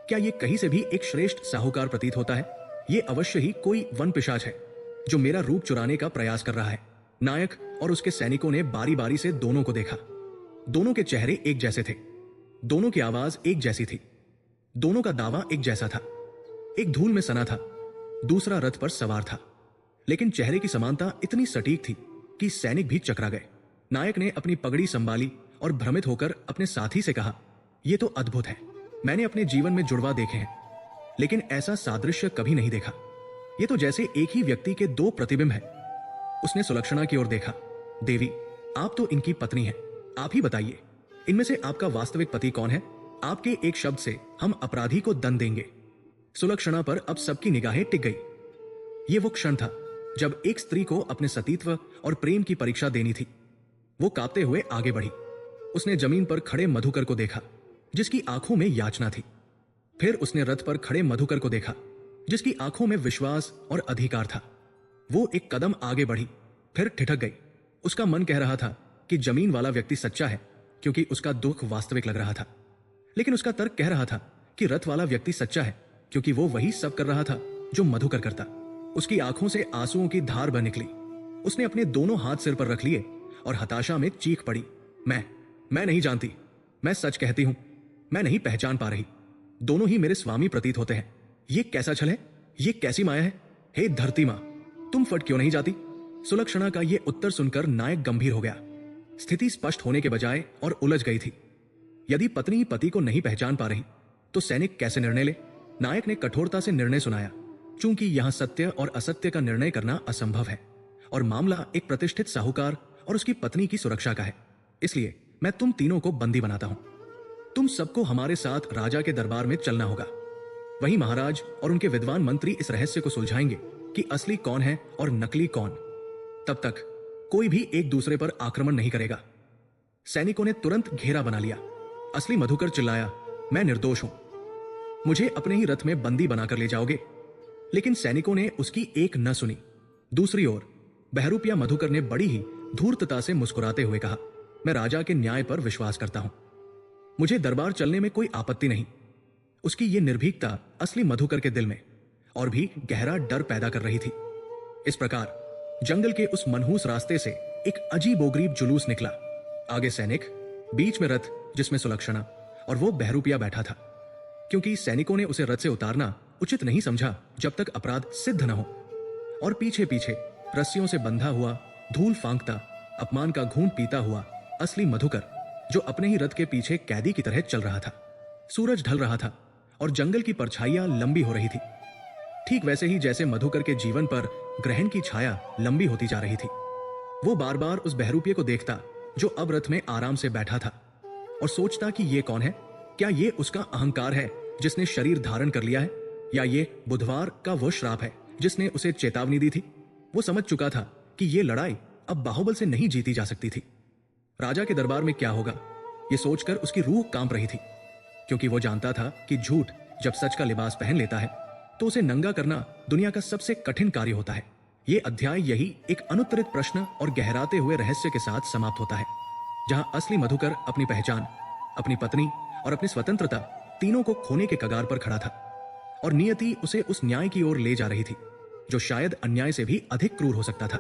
क्या यह कहीं से भी एक श्रेष्ठ साहूकार प्रतीत होता है? यह अवश्य ही कोई वन पिशाच है जो मेरा रूप चुराने का प्रयास कर रहा है। नायक और उसके सैनिकों ने बारी बारी से दोनों को देखा। दोनों के चेहरे एक जैसे थे, दोनों की आवाज एक जैसी थी। दोनों का दावा एक जैसा था। एक धूल में सना था, दूसरा रथ पर सवार था, लेकिन चेहरे की समानता इतनी सटीक थी कि सैनिक भी चकरा गए। नायक ने अपनी पगड़ी संभाली और भ्रमित होकर अपने साथी से कहा, यह तो अद्भुत है। मैंने अपने जीवन में जुड़वा देखे हैं, लेकिन ऐसा सादृश्य कभी नहीं देखा। ये तो जैसे एक ही व्यक्ति के दो प्रतिबिंब हैं। उसने सुलक्षणा की ओर देखा। देवी, आप तो इनकी पत्नी हैं, आप ही बताइए, इनमें से आपका वास्तविक पति कौन है? आपके एक शब्द से हम अपराधी को दंड देंगे। सुलक्षणा पर अब सबकी निगाहें टिक गई। ये वो क्षण था जब एक स्त्री को अपने सतीत्व और प्रेम की परीक्षा देनी थी। वो कांपते हुए आगे बढ़ी। उसने जमीन पर खड़े मधुकर को देखा, जिसकी आंखों में याचना थी। फिर उसने रथ पर खड़े मधुकर को देखा, जिसकी आंखों में विश्वास और अधिकार था। वो एक कदम आगे बढ़ी, फिर ठिठक गई। उसका मन कह रहा था कि जमीन वाला व्यक्ति सच्चा है, क्योंकि उसका दुख वास्तविक लग रहा था। लेकिन उसका तर्क कह रहा था कि रथ वाला व्यक्ति सच्चा है, क्योंकि वो वही सब कर रहा था जो मधुकर करता। उसकी आंखों से आंसुओं की धार बह निकली। उसने अपने दोनों हाथ सिर पर रख लिए और हताशा में चीख पड़ी, मैं नहीं जानती। मैं सच कहती हूं, मैं नहीं पहचान पा रही। दोनों ही मेरे स्वामी प्रतीत होते हैं। ये कैसा छल है? ये कैसी माया है? हे धरती मां, तुम फट क्यों नहीं जाती? सुलक्षणा का ये उत्तर सुनकर नायक गंभीर हो गया। स्थिति स्पष्ट होने के बजाय और उलझ गई थी। यदि पत्नी पति को नहीं पहचान पा रही तो सैनिक कैसे निर्णय ले? नायक ने कठोरता से निर्णय सुनाया। चूंकि यहां सत्य और असत्य का निर्णय करना असंभव है और मामला एक प्रतिष्ठित साहूकार और उसकी पत्नी की सुरक्षा का है, इसलिए मैं तुम तीनों को बंदी बनाता हूं। तुम सबको हमारे साथ राजा के दरबार में चलना होगा। वहीं महाराज और उनके विद्वान मंत्री इस रहस्य को सुलझाएंगे कि असली कौन है और नकली कौन। तब तक कोई भी एक दूसरे पर आक्रमण नहीं करेगा। सैनिकों ने तुरंत घेरा बना लिया। असली मधुकर चिल्लाया, मैं निर्दोष हूं, मुझे अपने ही रथ में बंदी बनाकर ले जाओगे? लेकिन सैनिकों ने उसकी एक न सुनी। दूसरी ओर बहरूपिया मधुकर ने बड़ी ही धूर्तता से मुस्कुराते हुए कहा, मैं राजा के न्याय पर विश्वास करता हूं, मुझे दरबार चलने में कोई आपत्ति नहीं। उसकी यह निर्भीकता असली मधुकर के दिल में और भी गहरा डर पैदा कर रही थी। इस प्रकार जंगल के उस मनहूस रास्ते से एक अजीबोगरीब जुलूस निकला। आगे सैनिक, बीच में रथ जिसमें सुलक्षणा और वो बहरूपिया बैठा था, क्योंकि सैनिकों ने उसे रथ से उतारना उचित नहीं समझा जब तक अपराध सिद्ध न हो। और पीछे पीछे रस्सियों से बंधा हुआ, धूल फांकता, अपमान का घूंट पीता हुआ असली मधुकर, जो अपने ही रथ के पीछे कैदी की तरह चल रहा था। सूरज ढल रहा था और जंगल की परछाइयां लंबी हो रही थी, ठीक वैसे ही जैसे मधुकर के जीवन पर ग्रहण की छाया लंबी होती जा रही थी। वो बार बार उस बहरूपिये को देखता जो अब रथ में आराम से बैठा था, और सोचता कि ये कौन है? क्या ये उसका अहंकार है जिसने शरीर धारण कर लिया है, या ये बुधवार का वो श्राप है जिसने उसे चेतावनी दी थी? वो समझ चुका था कि ये लड़ाई अब बाहुबल से नहीं जीती जा सकती थी। राजा के दरबार में क्या होगा, ये सोचकर उसकी रूह कांप रही थी, क्योंकि वो जानता था कि झूठ जब सच का लिबास पहन लेता है तो उसे नंगा करना दुनिया का सबसे कठिन कार्य होता है। ये अध्याय यही एक अनुत्तरित प्रश्न और गहराते हुए रहस्य के साथ समाप्त होता है, जहां असली मधुकर अपनी पहचान, अपनी पत्नी और अपनी स्वतंत्रता तीनों को खोने के कगार पर खड़ा था, और नियति उसे उस न्याय की ओर ले जा रही थी जो शायद अन्याय से भी अधिक क्रूर हो सकता था।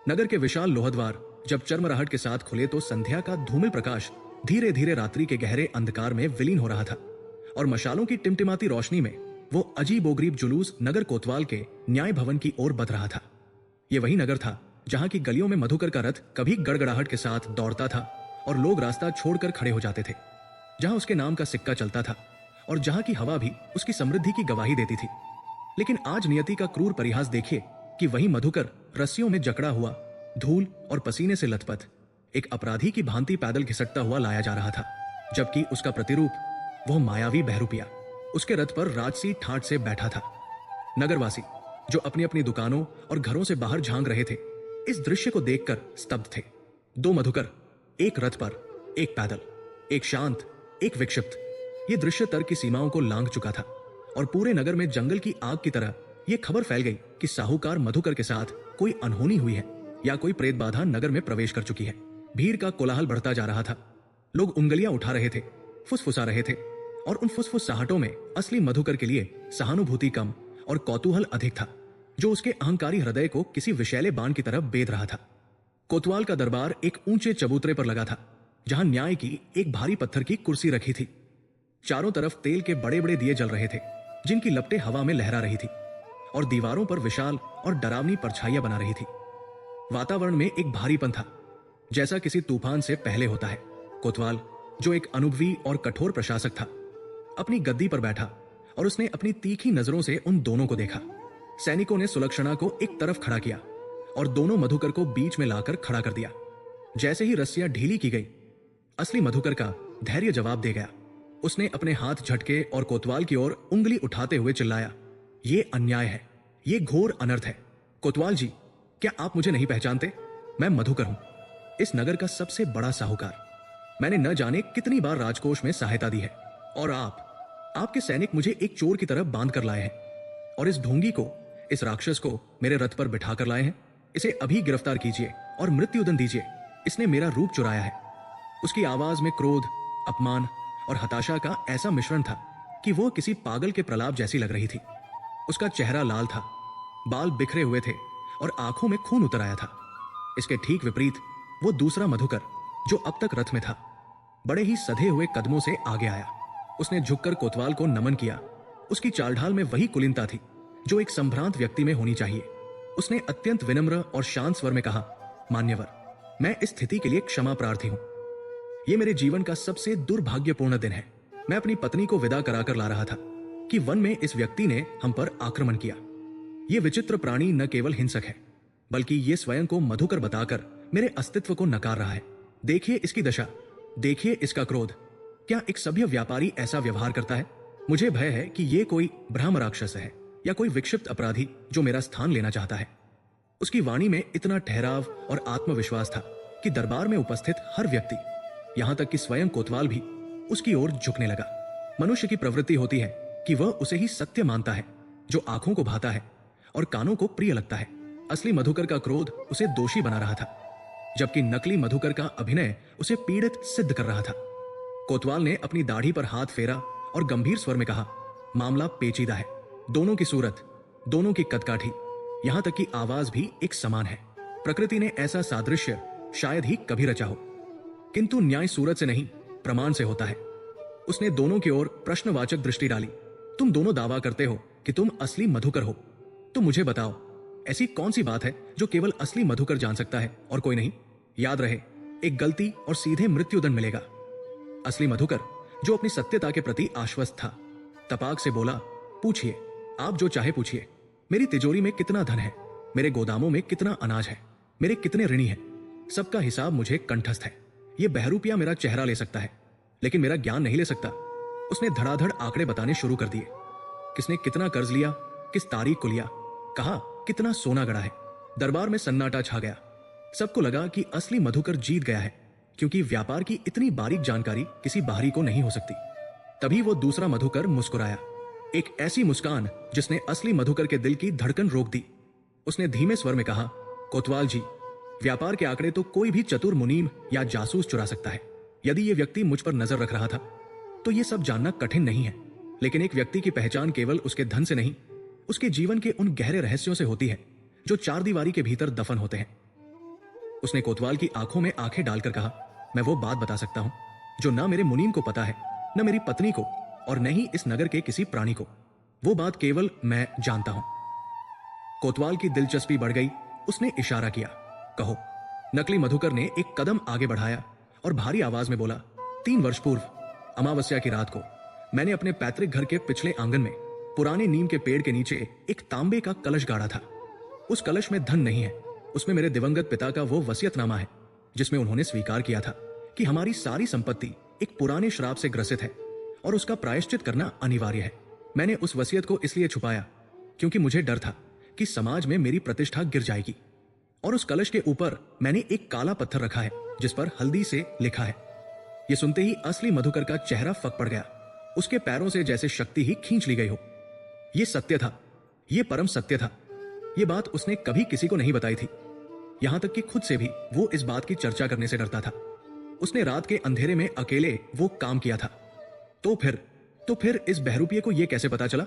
नगर के विशाल लोहद्वार जब चर्मराहट के साथ खुले तो संध्या का धूमिल प्रकाश धीरे धीरे रात्रि के गहरे अंधकार में विलीन हो रहा था, और मशालों की टिमटिमाती रोशनी में वो अजीबोगरीब जुलूस नगर कोतवाल के न्याय भवन की ओर बढ़ रहा था। ये वही नगर था जहां की गलियों में मधुकर का रथ कभी गड़गड़ाहट के साथ दौड़ता था और लोग रास्ता छोड़कर खड़े हो जाते थे, जहां उसके नाम का सिक्का चलता था और जहां की हवा भी उसकी समृद्धि की गवाही देती थी। लेकिन आज नियति का क्रूर परिहास देखिए कि वही मधुकर रस्सियों में जकड़ा हुआ, धूल और पसीने से लथपथ, एक अपराधी की भांति पैदल घिसटता हुआ लाया जा रहा था, जबकि उसका प्रतिरूप, वह मायावी बहरूपिया, उसके रथ पर राजसी ठाठ से बैठा था। नगरवासी जो अपनी अपनी दुकानों और घरों से बाहर झांक रहे थे, इस दृश्य को देखकर स्तब्ध थे। दो मधुकर, एक रथ पर, एक पैदल, एक शांत, एक विक्षिप्त। यह दृश्य तर्क की सीमाओं को लांघ चुका था, और पूरे नगर में जंगल की आग की तरह यह खबर फैल गई कि साहूकार मधुकर के साथ कोई अनहोनी हुई है, या कोई प्रेत बाधा नगर में प्रवेश कर चुकी है। भीड़ का कोलाहल बढ़ता जा रहा था। लोग उंगलियां उठा रहे थे, फुसफुसा रहे थे, और उन फुसफुसाहटों में असली मधुकर के लिए सहानुभूति कम और कौतूहल अधिक था, जो उसके अहंकारी हृदय को किसी विषैले बाण की तरह बेध रहा था। कोतवाल का दरबार एक ऊंचे चबूतरे पर लगा था, जहां न्याय की एक भारी पत्थर की कुर्सी रखी थी। चारों तरफ तेल के बड़े बड़े दिए जल रहे थे, जिनकी लपटें हवा में लहरा रही थी और दीवारों पर विशाल और डरावनी परछाइयां बना रही थी। वातावरण में एक भारीपन था, जैसा किसी तूफान से पहले होता है। कोतवाल, जो एक अनुभवी और कठोर प्रशासक था, अपनी गद्दी पर बैठा और उसने अपनी तीखी नजरों से उन दोनों को देखा। सैनिकों ने सुलक्षणा को एक तरफ खड़ा किया और दोनों मधुकर को बीच में लाकर खड़ा कर दिया। जैसे ही रस्सियां ढीली की गई, असली मधुकर का धैर्य जवाब दे गया। उसने अपने हाथ झटके और कोतवाल की ओर उंगली उठाते हुए चिल्लाया, ये अन्याय है, ये घोर अनर्थ है। कोतवाल जी, क्या आप मुझे नहीं पहचानते? मैं मधुकर हूं, इस नगर का सबसे बड़ा साहूकार। मैंने न जाने कितनी बार राजकोष में सहायता दी है और आपके सैनिक मुझे एक चोर की तरह बांध कर लाए हैं और इस ढोंगी को, इस राक्षस को मेरे रथ पर बिठा कर लाए हैं। इसे अभी गिरफ्तार कीजिए और मृत्युदंड दीजिए। इसने मेरा रूप चुराया है। उसकी आवाज में क्रोध, अपमान और हताशा का ऐसा मिश्रण था कि वो किसी पागल के प्रलाप जैसी लग रही थी। उसका चेहरा लाल था, बाल बिखरे हुए थे और आंखों में खून उतर आया था। इसके ठीक विपरीत वो दूसरा मधुकर, जो अब तक रथ में था, बड़े ही सधे हुए कदमों से आगे आया। उसने झुककर कोतवाल को नमन किया। उसकी चालढाल में वही कुलीनता थी जो एक संभ्रांत व्यक्ति में होनी चाहिए। उसने अत्यंत विनम्र और शांत स्वर में कहा, मान्यवर, मैं इस स्थिति के लिए क्षमा प्रार्थी हूं। यह मेरे जीवन का सबसे दुर्भाग्यपूर्ण दिन है। मैं अपनी पत्नी को विदा कराकर ला रहा था कि वन में इस व्यक्ति ने हम पर आक्रमण किया। यह विचित्र प्राणी न केवल हिंसक है, बल्कि यह स्वयं को मधुकर बताकर मेरे अस्तित्व को नकार रहा है। देखिए इसकी दशा, देखिए इसका क्रोध। क्या एक सभ्य व्यापारी ऐसा व्यवहार करता है? मुझे भय है कि यह कोई ब्रह्म राक्षस है या कोई विक्षिप्त अपराधी जो मेरा स्थान लेना चाहता है। उसकी वाणी में इतना ठहराव और आत्मविश्वास था कि दरबार में उपस्थित हर व्यक्ति, यहां तक कि स्वयं कोतवाल भी, उसकी ओर झुकने लगा। मनुष्य की प्रवृत्ति होती है कि वह उसे ही सत्य मानता है जो आंखों को भाता है और कानों को प्रिय लगता है। असली मधुकर का क्रोध उसे दोषी बना रहा था, जबकि नकली मधुकर का अभिनय उसे पीड़ित सिद्ध कर रहा था। कोतवाल ने अपनी दाढ़ी पर हाथ फेरा और गंभीर स्वर में कहा, मामला पेचीदा है। दोनों की सूरत, दोनों की कदकाठी, यहां तक कि आवाज भी एक समान है। प्रकृति ने ऐसा सादृश्य शायद ही कभी रचा हो, किंतु न्याय सूरत से नहीं, प्रमाण से होता है। उसने दोनों की ओर प्रश्नवाचक दृष्टि डाली। तुम दोनों दावा करते हो कि तुम असली मधुकर हो, तो मुझे बताओ, ऐसी कौन सी बात है जो केवल असली मधुकर जान सकता है और कोई नहीं? याद रहे, एक गलती और सीधे मृत्युदंड मिलेगा। असली मधुकर, जो अपनी सत्यता के प्रति आश्वस्त था, तपाक से बोला, पूछिए, आप जो चाहे पूछिए। मेरी तिजोरी में कितना धन है, मेरे गोदामों में कितना अनाज है, मेरे कितने ऋणी हैं, सबका हिसाब मुझे कंठस्थ है। ये बहरूपिया मेरा चेहरा ले सकता है, लेकिन मेरा ज्ञान नहीं ले सकता। उसने धड़ाधड़ आंकड़े बताने शुरू कर दिए। किसने कितना कर्ज लिया, किस तारीख को लिया, कहा कितना सोना गड़ा है। दरबार में सन्नाटा छा गया। सबको लगा कि असली मधुकर जीत गया है, क्योंकि व्यापार की इतनी बारीक जानकारी किसी बाहरी को नहीं हो सकती। तभी वो दूसरा मधुकर मुस्कुराया, एक ऐसी मुस्कान जिसने असली मधुकर के दिल की धड़कन रोक दी। उसने धीमे स्वर में कहा, कोतवाल जी, व्यापार के आंकड़े तो कोई भी चतुर मुनीम या जासूस चुरा सकता है। यदि ये व्यक्ति मुझ पर नजर रख रहा था तो ये सब जानना कठिन नहीं है, लेकिन एक व्यक्ति की पहचान केवल उसके धन से नहीं, उसके जीवन के उन गहरे रहस्यों से होती है जो चार दीवारी के भीतर दफन होते हैं। उसने कोतवाल की आंखों में आंखें डालकर कहा, मैं वो बात बता सकता हूं जो ना मेरे मुनीम को पता है, न मेरी पत्नी को, और न ही इस नगर के किसी प्राणी को। वो बात केवल मैं जानता हूं। कोतवाल की दिलचस्पी बढ़ गई। उसने इशारा किया, कहो। नकली मधुकर ने एक कदम आगे बढ़ाया और भारी आवाज में बोला, 3 वर्ष पूर्व अमावस्या की रात को मैंने अपने पैतृक घर के पिछले आंगन में पुराने नीम के पेड़ के नीचे एक तांबे का कलश गाड़ा था। उस कलश में धन नहीं है, उसमें मेरे दिवंगत पिता का वो वसीयतनामा है जिसमें उन्होंने स्वीकार किया था कि हमारी सारी संपत्ति एक पुराने श्राप से ग्रसित है और उसका प्रायश्चित करना अनिवार्य है। मैंने उस वसीयत को इसलिए छुपाया क्योंकि मुझे डर था कि समाज में मेरी प्रतिष्ठा गिर जाएगी। और उस कलश के ऊपर मैंने एक काला पत्थर रखा है जिस पर हल्दी से लिखा है। यह सुनते ही असली मधुकर का चेहरा फक पड़ गया। उसके पैरों से जैसे शक्ति ही खींच ली गई हो। यह सत्य था, यह परम सत्य था। यह बात उसने कभी किसी को नहीं बताई थी, यहां तक कि खुद से भी वो इस बात की चर्चा करने से डरता था। उसने रात के अंधेरे में अकेले वो काम किया था। तो फिर इस बहरूपिये को यह कैसे पता चला?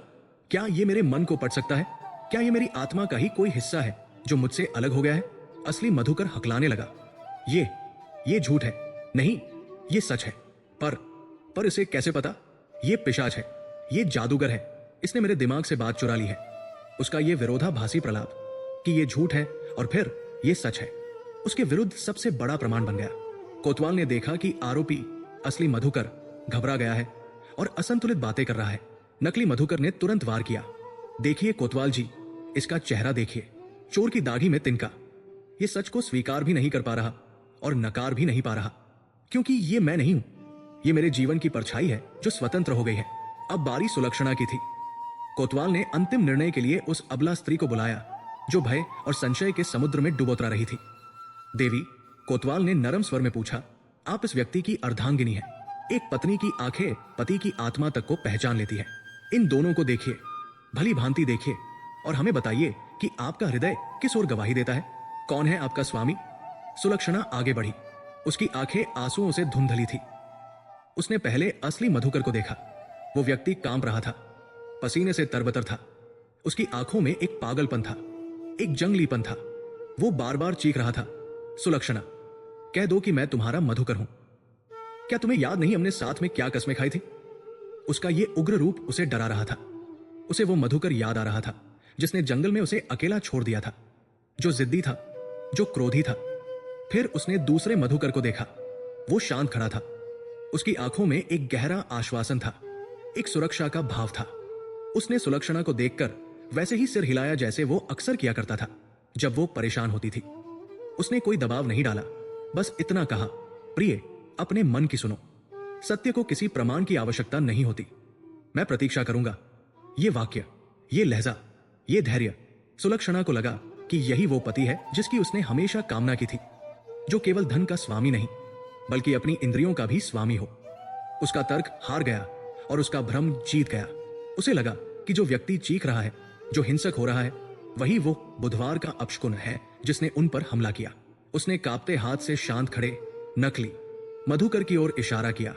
क्या यह मेरे मन को पढ़ सकता है? क्या यह मेरी आत्मा का ही कोई हिस्सा है जो मुझसे अलग हो गया है? असली मधुकर हकलाने लगा, ये झूठ है। नहीं, ये सच है। पर इसे कैसे पता? ये पिशाच है, ये जादूगर है, इसने मेरे दिमाग से बात चुरा ली है। उसका ये विरोधाभासी प्रलाप कि ये झूठ है और फिर ये सच है, उसके विरुद्ध सबसे बड़ा प्रमाण बन गया। कोतवाल ने देखा कि आरोपी असली मधुकर घबरा गया है और असंतुलित बातें कर रहा है। नकली मधुकर ने तुरंत वार किया। देखिए कोतवाल जी, इसका चेहरा देखिए, चोर की दाढ़ी में तिनका। ये सच को स्वीकार भी नहीं कर पा रहा और नकार भी नहीं पा रहा, क्योंकि ये मैं नहीं हूं, ये मेरे जीवन की परछाई है जो स्वतंत्र हो गई है। अब बारी सुलक्षणा की थी। कोतवाल ने अंतिम निर्णय के लिए उस अबला स्त्री को बुलाया जो भय और संशय के समुद्र में डुबोतरा रही थी। देवी, कोतवाल ने नरम स्वर में पूछा, आप इस व्यक्ति की अर्धांगिनी है। एक पत्नी की आंखें पति की आत्मा तक को पहचान लेती है। इन दोनों को देखिए, भली भांति देखिए और हमें बताइए कि आपका हृदय किस ओर गवाही देता है। कौन है आपका स्वामी? सुलक्षणा आगे बढ़ी। उसकी आंखें आंसुओं से धुंधली थी। उसने पहले असली मधुकर को देखा। वो व्यक्ति कांप रहा था, पसीने से तरबतर था। उसकी आंखों में एक पागलपन था, एक जंगलीपन था। वो बार बार चीख रहा था, सुलक्षणा, कह दो कि मैं तुम्हारा मधुकर हूं। क्या तुम्हें याद नहीं हमने साथ में क्या कस्में खाई थी? उसका ये उग्र रूप उसे डरा रहा था। उसे वो मधुकर याद आ रहा था जिसने जंगल में उसे अकेला छोड़ दिया था, जो जिद्दी था, जो क्रोधी था। फिर उसने दूसरे मधुकर को देखा। वो शांत खड़ा था। उसकी आंखों में एक गहरा आश्वासन था, एक सुरक्षा का भाव था। उसने सुलक्षणा को देखकर वैसे ही सिर हिलाया जैसे वो अक्सर किया करता था जब वो परेशान होती थी। उसने कोई दबाव नहीं डाला, बस इतना कहा, प्रिय, अपने मन की सुनो। सत्य को किसी प्रमाण की आवश्यकता नहीं होती। मैं प्रतीक्षा करूंगा। ये वाक्य, ये लहजा, ये धैर्य। सुलक्षणा को लगा कि यही वो पति है जिसकी उसने हमेशा कामना की थी, जो केवल धन का स्वामी नहीं बल्कि अपनी इंद्रियों का भी स्वामी हो। उसका तर्क हार गया और उसका भ्रम जीत गया। उसे लगा कि जो व्यक्ति चीख रहा है, जो हिंसक हो रहा है, वही वो बुधवार का अपशकुन है जिसने उन पर हमला किया। उसने कांपते हाथ से शांत खड़े नकली मधुकर की ओर इशारा किया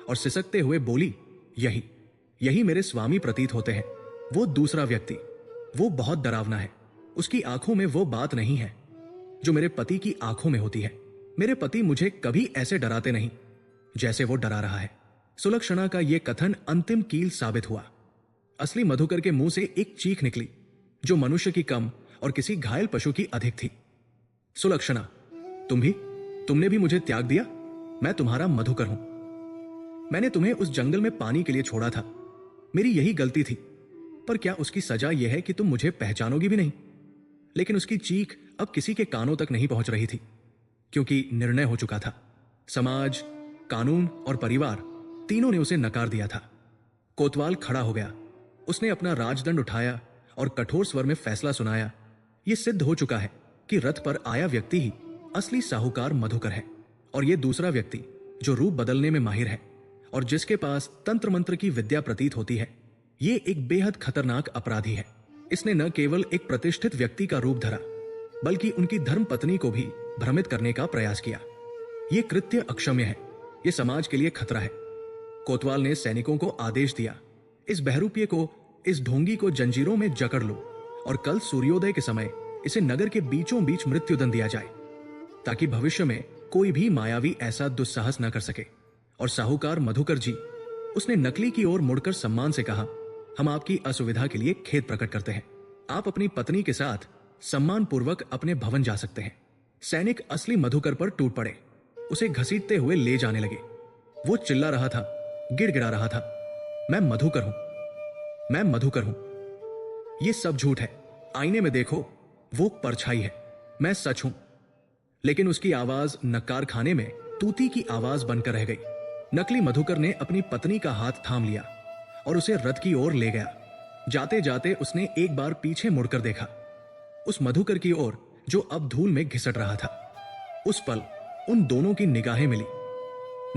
और सिसकते हुए बोली, यही मेरे स्वामी प्रतीत होते हैं। वो दूसरा व्यक्ति, वो बहुत डरावना है। उसकी आंखों में वो बात नहीं है जो मेरे पति की आंखों में होती है। मेरे पति मुझे कभी ऐसे डराते नहीं जैसे वो डरा रहा है। सुलक्षणा का यह कथन अंतिम कील साबित हुआ। असली मधुकर के मुंह से एक चीख निकली जो मनुष्य की कम और किसी घायल पशु की अधिक थी। सुलक्षणा, तुमने भी मुझे त्याग दिया। मैं तुम्हारा मधुकर हूं। मैंने तुम्हें उस जंगल में पानी के लिए छोड़ा था। मेरी यही गलती थी। पर क्या उसकी सजा यह है कि तुम मुझे पहचानोगी भी नहीं? लेकिन उसकी चीख अब किसी के कानों तक नहीं पहुंच रही थी, क्योंकि निर्णय हो चुका था। समाज, कानून और परिवार तीनों ने उसे नकार दिया था। कोतवाल खड़ा हो गया। उसने अपना राजदंड उठाया और कठोर स्वर में फैसला सुनाया, यह सिद्ध हो चुका है कि रथ पर आया व्यक्ति ही असली साहूकार मधुकर है, और यह दूसरा व्यक्ति जो रूप बदलने में माहिर है और जिसके पास तंत्र मंत्र की विद्या प्रतीत होती है, ये एक बेहद खतरनाक अपराधी है। इसने न केवल एक प्रतिष्ठित व्यक्ति का रूप धरा, बल्कि उनकी धर्म पत्नी को भी भ्रमित करने का प्रयास किया। यह कृत्य अक्षम्य है। यह समाज के लिए खतरा है। कोतवाल ने सैनिकों को आदेश दिया, इस बहरूपिये को, इस ढोंगी को जंजीरों में जकड़ लो और कल सूर्योदय के समय इसे नगर के बीचों बीच मृत्युदंड दिया जाए, ताकि भविष्य में कोई भी मायावी ऐसा दुस्साहस न कर सके। और साहूकार मधुकर जी, उसने नकली की ओर मुड़कर सम्मान से कहा, हम आपकी असुविधा के लिए खेद प्रकट करते हैं। आप अपनी पत्नी के साथ सम्मान पूर्वक अपने भवन जा सकते हैं। सैनिक असली मधुकर पर टूट पड़े, उसे घसीटते हुए ले जाने लगे। वो चिल्ला रहा था, गिड़गिड़ा रहा था, मैं मधुकर हूं, मैं मधुकर हूं। ये सब झूठ है। आईने में देखो, वो परछाई है, मैं सच हूं। लेकिन उसकी आवाज नक्कार खाने में तूती की आवाज बनकर रह गई। नकली मधुकर ने अपनी पत्नी का हाथ थाम लिया और उसे रथ की ओर ले गया। जाते जाते उसने एक बार पीछे मुड़कर देखा, उस मधुकर की ओर जो अब धूल में घिसट रहा था। उस पल उन दोनों की निगाहें मिली।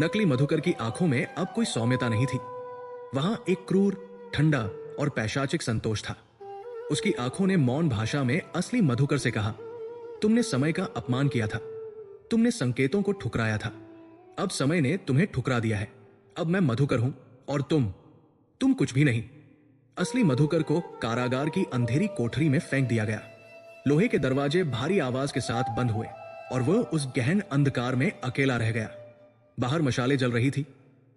नकली मधुकर की आंखों में अब कोई सौम्यता नहीं थी। वहां एक क्रूर, ठंडा और पैशाचिक संतोष था। उसकी आंखों ने मौन भाषा में असली मधुकर से कहा, तुमने समय का अपमान किया था, तुमने संकेतों को ठुकराया था। अब समय ने तुम्हें ठुकरा दिया है। अब मैं मधुकर हूं और तुम कुछ भी नहीं। असली मधुकर को कारागार की अंधेरी कोठरी में फेंक दिया गया। लोहे के दरवाजे भारी आवाज के साथ बंद हुए और वह उस गहन अंधकार में अकेला रह गया। बाहर मशालें जल रही थी।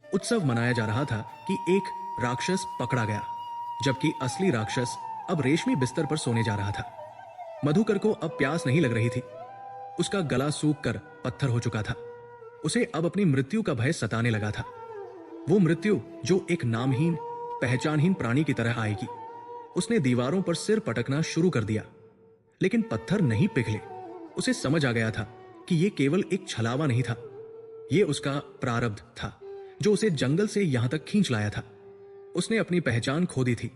उत्सव मनाया जा रहा था कि एक राक्षस पकड़ा गया, जबकि असली राक्षस अब रेशमी बिस्तर पर सोने जा रहा था। मधुकर को अब प्यास नहीं लग रही थी। उसका गला सूख कर पत्थर हो चुका था। उसे अब अपनी मृत्यु का भय सताने लगा था। वो मृत्यु जो एक नामहीन, पहचानहीन प्राणी की तरह आएगी। उसने दीवारों पर सिर पटकना शुरू कर दिया, लेकिन पत्थर नहीं पिघले। उसे समझ आ गया था कि यह केवल एक छलावा नहीं था, यह उसका प्रारब्ध था जो उसे जंगल से यहां तक खींच लाया था। उसने अपनी पहचान खो दी थी,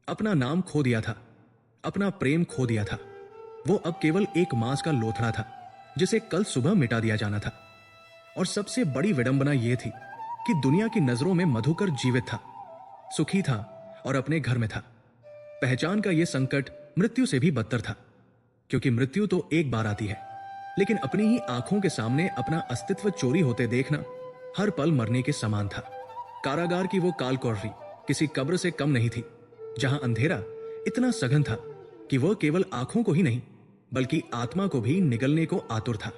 अपना नाम खो दिया था, अपना प्रेम खो दिया था। वो अब केवल एक मांस का लोथड़ा था जिसे कल सुबह मिटा दिया जाना था। और सबसे बड़ी विडंबना यह थी कि दुनिया की नजरों में मधुकर जीवित था, सुखी था और अपने घर में था। पहचान का यह संकट मृत्यु से भी बदतर था, क्योंकि मृत्यु तो एक बार आती है, लेकिन अपनी ही आंखों के सामने अपना अस्तित्व चोरी होते देखना हर पल मरने के समान था। कारागार की वो काल कोठरी किसी कब्र से कम नहीं थी, जहां अंधेरा इतना सघन था कि वह केवल आंखों को ही नहीं बल्कि आत्मा को भी निगलने को आतुर था।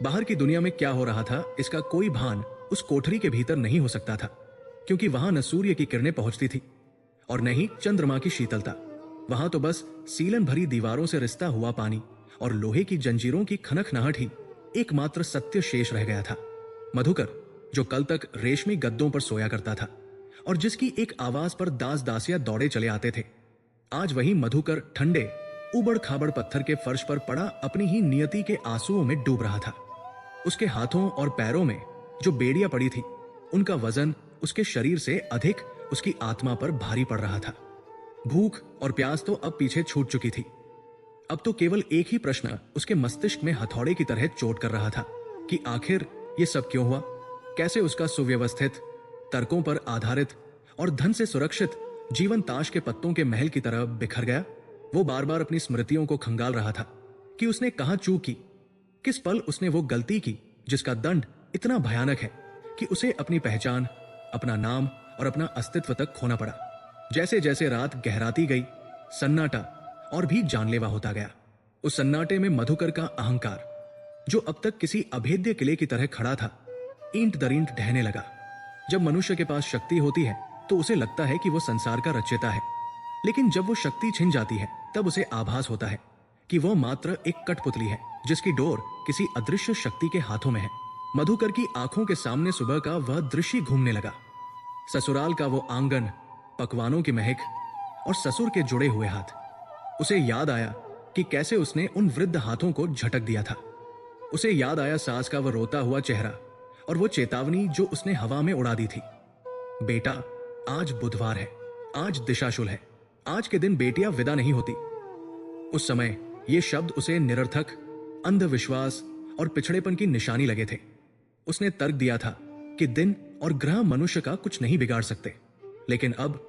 बाहर की दुनिया में क्या हो रहा था इसका कोई भान उस कोठरी के भीतर नहीं हो सकता था, क्योंकि वहां न सूर्य की किरणें पहुंचती थी और न ही चंद्रमा की शीतलता। वहां तो बस सीलन भरी दीवारों से रिश्ता हुआ पानी और लोहे की जंजीरों की खनखनाहट ही एकमात्र सत्य शेष रह गया था। मधुकर, जो कल तक रेशमी गद्दों पर सोया करता था और जिसकी एक आवाज पर दास दासिया दौड़े चले आते थे, आज वही मधुकर ठंडे उबड़ खाबड़ पत्थर के फर्श पर पड़ा अपनी ही नियति के आंसुओं में डूब रहा था। उसके हाथों और पैरों में जो बेड़ियां पड़ी थी, उनका वजन उसके शरीर से अधिक उसकी आत्मा पर भारी पड़ रहा था। भूख और प्यास तो अब पीछे छूट चुकी थी। अब तो केवल एक ही प्रश्न उसके मस्तिष्क में हथौड़े की तरह चोट कर रहा था कि आखिर ये सब क्यों हुआ? कैसे उसका सुव्यवस्थित, तर्कों पर आधारित और धन से सुरक्षित जीवन ताश के पत्तों के महल की तरह बिखर गया? वो बार बार अपनी स्मृतियों को खंगाल रहा था कि उसने कहां चूक की, किस पल उसने वो गलती की जिसका दंड इतना भयानक है कि उसे अपनी पहचान, अपना नाम और अपना अस्तित्व तक खोना पड़ा। जैसे जैसे रात गहराती गई, सन्नाटा और भी जानलेवा होता गया। उस सन्नाटे में मधुकर का अहंकार, जो अब तक किसी अभेद्य किले की तरह खड़ा था, ईंट दर ईंट ढहने लगा। जब मनुष्य के पास शक्ति होती है तो उसे लगता है कि वो संसार का रचयिता है, लेकिन जब वो शक्ति छिन जाती है तब उसे आभास होता है कि वह मात्र एक कठपुतली है जिसकी डोर किसी अदृश्य शक्ति के हाथों में है। मधुकर की आंखों के सामने सुबह का वह दृश्य घूमने लगा। ससुराल का वो आंगन, पकवानों की महक और ससुर के जुड़े हुए हाथ। उसे याद आया कि कैसे उसने उन वृद्ध हाथों को झटक दिया था। उसे याद आया सास का वह रोता हुआ चेहरा और वो चेतावनी जो उसने हवा में उड़ा दी थी, बेटा आज बुधवार है, आज दिशाशुल है, आज के दिन बेटियां विदा नहीं होती। उस समय ये शब्द उसे निरर्थक, अंधविश्वास और पिछड़ेपन की निशानी लगे थे। उसने तर्क दिया था कि दिन और ग्रह मनुष्य का कुछ नहीं बिगाड़ सकते, लेकिन अब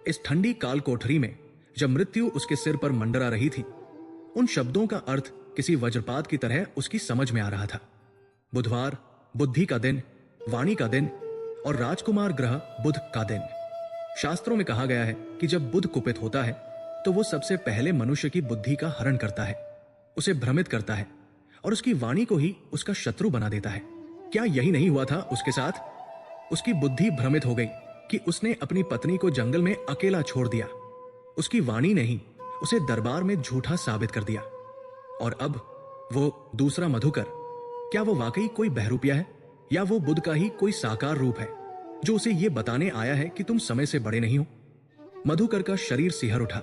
इस ठंडी काल कोठरी में जब मृत्यु उसके सिर पर मंडरा रही थी, उन शब्दों का अर्थ किसी वज्रपात की तरह उसकी समझ में आ रहा था। बुधवार, बुद्धि का दिन, वाणी का दिन और राजकुमार ग्रह बुध का दिन। शास्त्रों में कहा गया है कि जब बुध कुपित होता है तो वो सबसे पहले मनुष्य की बुद्धि का हरण करता है, उसे भ्रमित करता है और उसकी वाणी को ही उसका शत्रु बना देता है। क्या यही नहीं हुआ था उसके साथ? उसकी बुद्धि भ्रमित हो गई कि उसने अपनी पत्नी को जंगल में अकेला छोड़ दिया। उसकी वाणी ने ही उसे दरबार में झूठा साबित कर दिया। और अब वो दूसरा मधुकर, क्या वो वाकई कोई बहरूपिया है या वो बुध का ही कोई साकार रूप है जो उसे ये बताने आया है कि तुम समय से बड़े नहीं हो? मधुकर का शरीर सिहर उठा।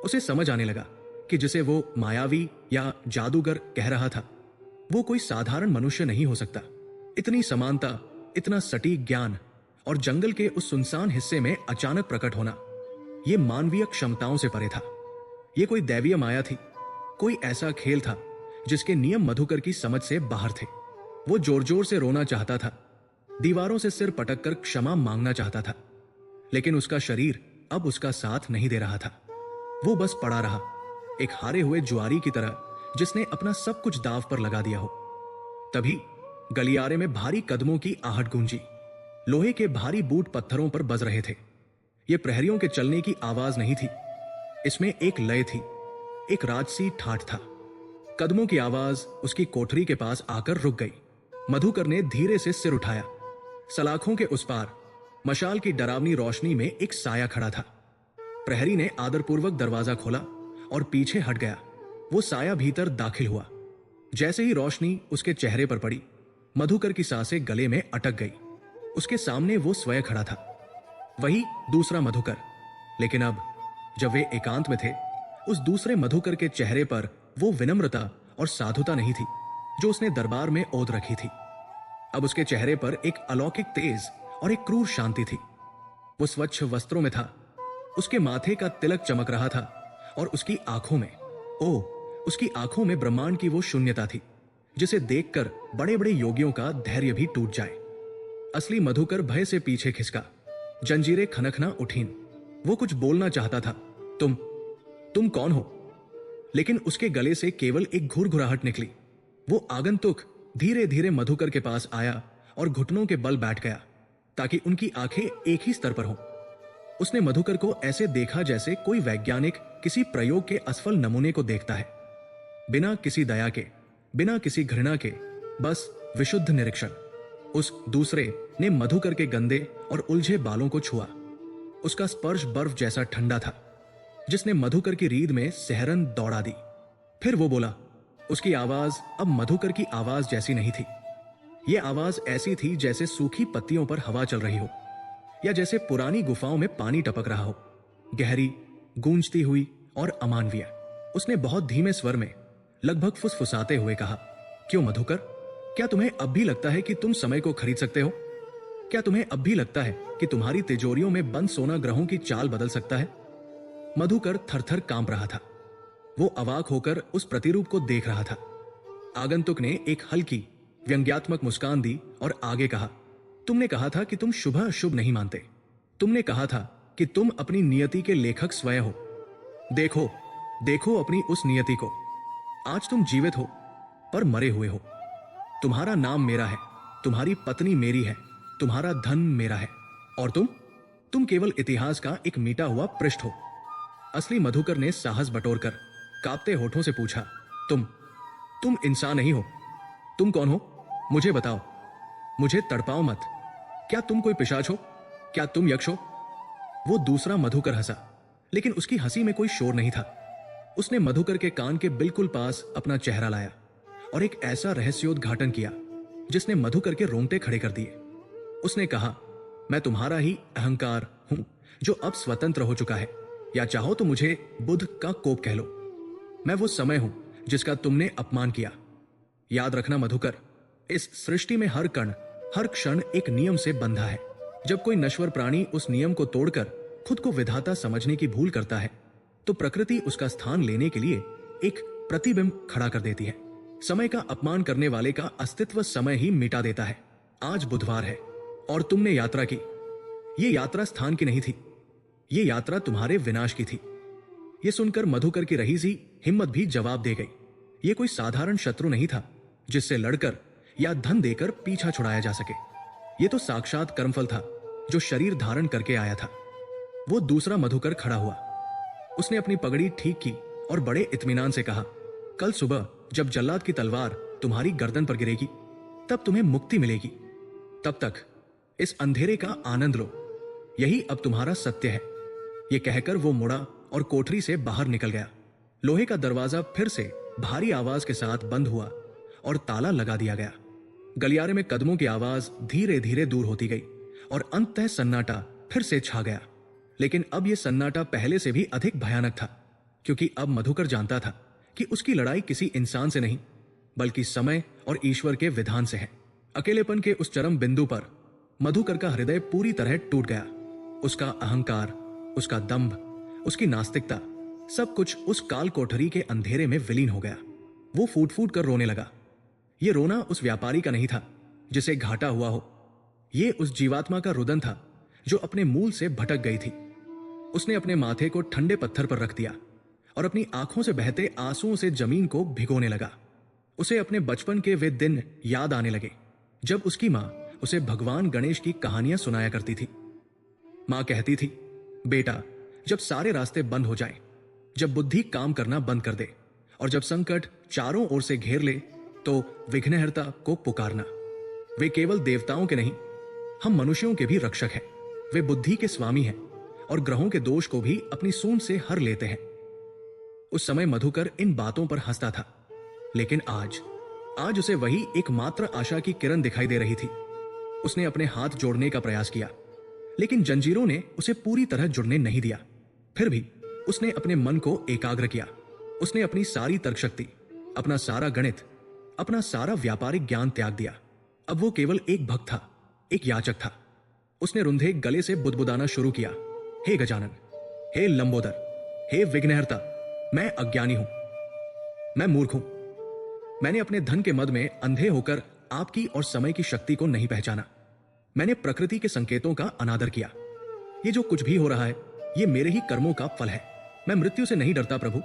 उसे समझ आने लगा कि जिसे वो मायावी या जादूगर कह रहा था, वो कोई साधारण मनुष्य नहीं हो सकता। इतनी समानता, इतना सटीक ज्ञान और जंगल के उस सुनसान हिस्से में अचानक प्रकट होना, ये मानवीय क्षमताओं से परे था। ये कोई दैवीय माया थी, कोई ऐसा खेल था जिसके नियम मधुकर की समझ से बाहर थे। वो जोर जोर से रोना चाहता था, दीवारों से सिर पटक कर क्षमा मांगना चाहता था, लेकिन उसका शरीर अब उसका साथ नहीं दे रहा था। वो बस पड़ा रहा, एक हारे हुए जुआरी की तरह जिसने अपना सब कुछ दांव पर लगा दिया हो। तभी गलियारे में भारी कदमों की आहट गूंजी। लोहे के भारी बूट पत्थरों पर बज रहे थे। ये प्रहरियों के चलने की आवाज नहीं थी, इसमें एक लय थी, एक राजसी ठाठ था। कदमों की आवाज उसकी कोठरी के पास आकर रुक गई। मधुकर ने धीरे से सिर उठाया। सलाखों के उस पार मशाल की डरावनी रोशनी में एक साया खड़ा था। प्रहरी ने आदरपूर्वक दरवाजा खोला और पीछे हट गया। वो साया भीतर दाखिल हुआ। जैसे ही रोशनी उसके चेहरे पर पड़ी, मधुकर की सांसें गले में अटक गई। उसके सामने वो स्वयं खड़ा था, वही दूसरा मधुकर। लेकिन अब जब वे एकांत में थे, उस दूसरे मधुकर के चेहरे पर वो विनम्रता और साधुता नहीं थी जो उसने दरबार में ओद रखी थी। अब उसके चेहरे पर एक अलौकिक तेज और एक क्रूर शांति थी। वो स्वच्छ वस्त्रों में था, उसके माथे का तिलक चमक रहा था और उसकी आंखों में, उसकी आंखों में ब्रह्मांड की वो शून्यता थी जिसे देखकर बड़े बड़े योगियों का धैर्य भी टूट जाए। असली मधुकर भय से पीछे खिसका, जंजीरें खनखना उठीं। वो कुछ बोलना चाहता था, तुम कौन हो? लेकिन उसके गले से केवल एक घुरघुराहट निकली। वो आगंतुक धीरे धीरे मधुकर के पास आया और घुटनों के बल बैठ गया ताकि उनकी आंखें एक ही स्तर पर हों। उसने मधुकर को ऐसे देखा जैसे कोई वैज्ञानिक किसी प्रयोग के असफल नमूने को देखता है, बिना किसी दया के, बिना किसी घृणा के, बस विशुद्ध निरीक्षण। उस दूसरे ने मधुकर के गंदे और उलझे बालों को छुआ। उसका स्पर्श बर्फ जैसा ठंडा था जिसने मधुकर की रीढ़ में सहरन दौड़ा दी। फिर वो बोला। उसकी आवाज अब मधुकर की आवाज जैसी नहीं थी। यह आवाज ऐसी थी जैसे सूखी पत्तियों पर हवा चल रही हो, या जैसे पुरानी गुफाओं में पानी टपक रहा हो, गहरी, गूंजती हुई और अमानवीय। उसने बहुत धीमे स्वर में, लगभग फुसफुसाते हुए कहा, क्यों मधुकर, क्या तुम्हें अब भी लगता है कि तुम समय को खरीद सकते हो? क्या तुम्हें अब भी लगता है कि तुम्हारी तिजोरियों में बंद सोना ग्रहों की चाल बदल सकता है? मधुकर थरथर कांप रहा था। वो अवाक होकर उस प्रतिरूप को देख रहा था। आगंतुक ने एक हल्की व्यंग्यात्मक मुस्कान दी और आगे कहा, तुमने कहा था कि तुम शुभ अशुभ नहीं मानते। तुमने कहा था कि तुम अपनी नियति के लेखक स्वयं हो। देखो अपनी उस नियति को। आज तुम जीवित हो पर मरे हुए हो। तुम्हारा नाम मेरा है, तुम्हारी पत्नी मेरी है, तुम्हारा धन मेरा है, और तुम केवल इतिहास का एक मिटा हुआ पृष्ठ हो। असली मधुकर ने साहस बटोरकर कांपते होठों से पूछा, तुम इंसान नहीं हो। तुम कौन हो? मुझे बताओ, मुझे तड़पाओ मत। क्या तुम कोई पिशाच हो? क्या तुम यक्ष हो? वो दूसरा मधुकर हंसा, लेकिन उसकी हंसी में कोई शोर नहीं था। उसने मधुकर के कान के बिल्कुल पास अपना चेहरा लाया और एक ऐसा रहस्योद्घाटन किया जिसने मधुकर के रोंगटे खड़े कर दिए। उसने कहा, मैं तुम्हारा ही अहंकार हूं जो अब स्वतंत्र हो चुका है, या चाहो तो मुझे बुद्ध का कोप कह लो। मैं वो समय हूं जिसका तुमने अपमान किया। याद रखना मधुकर, इस सृष्टि में हर कण, हर क्षण एक नियम से बंधा है। जब कोई नश्वर प्राणी उस नियम को तोड़कर खुद को विधाता समझने की भूल करता है, तो प्रकृति उसका स्थान लेने के लिए एक प्रतिबिंब खड़ा कर देती है। समय का अपमान करने वाले का अस्तित्व समय ही मिटा देता है। आज बुधवार है और तुमने यात्रा की। ये यात्रा स्थान की नहीं थी, ये यात्रा तुम्हारे विनाश की थी। ये सुनकर मधुकर की रहीसी हिम्मत भी जवाब दे गई। ये कोई साधारण शत्रु नहीं था जिससे लड़कर या धन देकर पीछा छुड़ाया जा सके। ये तो साक्षात कर्मफल था जो शरीर धारण करके आया था। वो दूसरा मधुकर खड़ा हुआ। उसने अपनी पगड़ी ठीक की और बड़े इत्मीनान से कहा, कल सुबह जब जल्लाद की तलवार तुम्हारी गर्दन पर गिरेगी, तब तुम्हें मुक्ति मिलेगी। तब तक इस अंधेरे का आनंद लो, यही अब तुम्हारा सत्य है। ये कहकर वो मुड़ा और कोठरी से बाहर निकल गया। लोहे का दरवाजा फिर से भारी आवाज के साथ बंद हुआ और ताला लगा दिया गया। गलियारे में कदमों की आवाज धीरे धीरे दूर होती गई और अंततः सन्नाटा फिर से छा गया। लेकिन अब यह सन्नाटा पहले से भी अधिक भयानक था, क्योंकि अब मधुकर जानता था कि उसकी लड़ाई किसी इंसान से नहीं, बल्कि समय और ईश्वर के विधान से है। अकेलेपन के उस चरम बिंदु पर मधुकर का हृदय पूरी तरह टूट गया। उसका अहंकार, उसका दंभ, उसकी नास्तिकता, सब कुछ उस काल कोठरी के अंधेरे में विलीन हो गया। वो फूट फूट कर रोने लगा। ये रोना उस व्यापारी का नहीं था जिसे घाटा हुआ हो। ये उस जीवात्मा का रुदन था जो अपने मूल से भटक गई थी। उसने अपने माथे को ठंडे पत्थर पर रख दिया और अपनी आंखों से बहते आंसुओं से जमीन को भिगोने लगा। उसे अपने बचपन के वे दिन याद आने लगे जब उसकी मां उसे भगवान गणेश की कहानियां सुनाया करती थी। मां कहती थी, बेटा, जब सारे रास्ते बंद हो जाएं, जब बुद्धि काम करना बंद कर दे और जब संकट चारों ओर से घेर ले, तो विघ्नहर्ता को पुकारना। वे केवल देवताओं के नहीं, हम मनुष्यों के भी रक्षक हैं। वे बुद्धि के स्वामी हैं और ग्रहों के दोष को भी अपनी सूंड से हर लेते हैं। उस समय मधुकर इन बातों पर हंसता था, लेकिन आज उसे वही एकमात्र आशा की किरण दिखाई दे रही थी। उसने अपने हाथ जोड़ने का प्रयास किया, लेकिन जंजीरों ने उसे पूरी तरह जुड़ने नहीं दिया। फिर भी उसने अपने मन को एकाग्र किया। उसने अपनी सारी तर्कशक्ति, अपना सारा गणित, अपना सारा व्यापारिक ज्ञान त्याग दिया। अब वो केवल एक भक्त था, एक याचक था। उसने रुंधे गले से बुदबुदाना शुरू किया, हे गजानन, हे लंबोदर, हे विघ्नहर्ता, मैं अज्ञानी हूं, मैं मूर्ख हूं। मैंने अपने धन के मद में अंधे होकर आपकी और समय की शक्ति को नहीं पहचाना। मैंने प्रकृति के संकेतों का अनादर किया। ये जो कुछ भी हो रहा है, ये मेरे ही कर्मों का फल है। मैं मृत्यु से नहीं डरता प्रभु,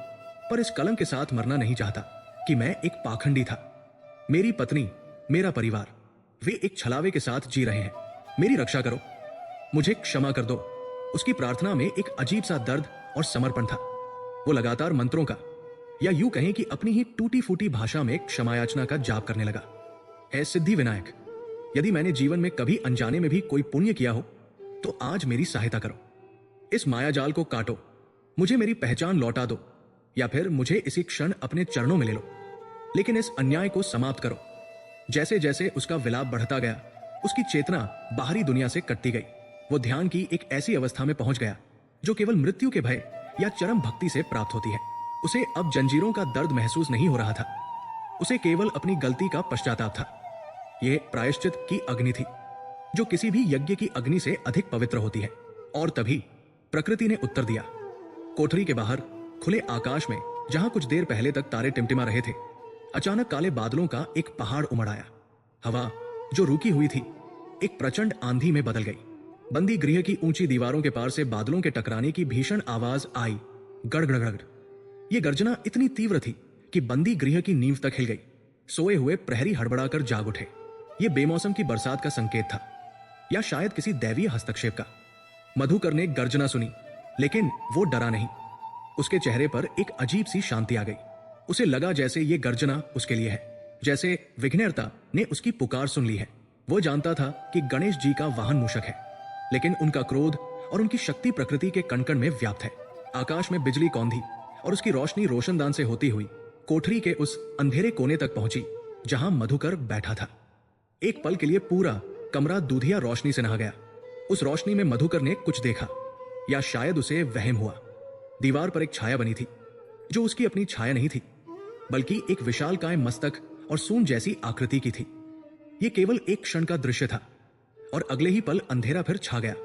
पर इस कलंक के साथ मरना नहीं चाहता कि मैं एक पाखंडी था। मेरी पत्नी, मेरा परिवार, वे एक छलावे के साथ जी रहे हैं। मेरी रक्षा करो, मुझे क्षमा कर दो। उसकी प्रार्थना में एक अजीब सा दर्द और समर्पण था। वो लगातार मंत्रों का, या यूं कहें कि अपनी ही टूटी फूटी भाषा में क्षमायाचना का जाप करने लगा। हे सिद्धि विनायक, यदि मैंने जीवन में कभी अनजाने में भी कोई पुण्य किया हो तो आज मेरी सहायता करो। इस मायाजाल को काटो, मुझे मेरी पहचान लौटा दो, या फिर मुझे इसी क्षण अपने चरणों में ले लो, लेकिन इस अन्याय को समाप्त करो। जैसे जैसे उसका विलाप बढ़ता गया, उसकी चेतना बाहरी दुनिया से कटती गई। वो ध्यान की एक ऐसी अवस्था में पहुंच गया जो केवल मृत्यु के भय या चरम भक्ति से प्राप्त होती है। उसे अब जंजीरों का दर्द महसूस नहीं हो रहा था। उसे केवल अपनी गलती का पश्चाताप था। यह प्रायश्चित की अग्नि थी, जो किसी भी यज्ञ की अग्नि से अधिक पवित्र होती है। और तभी प्रकृति ने उत्तर दिया। कोठरी के बाहर खुले आकाश में, जहां कुछ देर पहले तक तारे टिमटिमा रहे थे, अचानक काले बादलों का एक पहाड़ उमड़ आया। हवा जो रुकी हुई थी, एक प्रचंड आंधी में बदल गई। बंदी गृह की ऊंची दीवारों के पार से बादलों के टकराने की भीषण आवाज आई, गड़गड़गड़। ये गर्जना इतनी तीव्र थी कि बंदी गृह की नींव तक हिल गई। सोए हुए प्रहरी हड़बड़ाकर जाग उठे। ये बेमौसम की बरसात का संकेत था, या शायद किसी दैवीय हस्तक्षेप का। मधुकर ने गर्जना सुनी, लेकिन वो डरा नहीं। उसके चेहरे पर एक अजीब सी शांति आ गई। उसे लगा जैसे ये गर्जना उसके लिए है, जैसे विघ्नहर्ता ने उसकी पुकार सुन ली है। वो जानता था कि गणेश जी का वाहन मूषक है, लेकिन उनका क्रोध और उनकी शक्ति प्रकृति के कण-कण में व्याप्त है। आकाश में बिजली कौंधी और उसकी रोशनी रोशनदान से होती हुई कोठरी के उस अंधेरे कोने तक पहुंची जहां मधुकर बैठा था। एक पल के लिए पूरा कमरा दूधिया रोशनी से नहा गया। उस रोशनी में मधुकर ने कुछ देखा, या शायद उसे वहम हुआ। दीवार पर एक छाया बनी थी, जो उसकी अपनी छाया नहीं थी, बल्कि एक विशालकाय मस्तक और सूंड जैसी आकृति की थी। यह केवल एक क्षण का दृश्य था, और अगले ही पल अंधेरा फिर छा गया।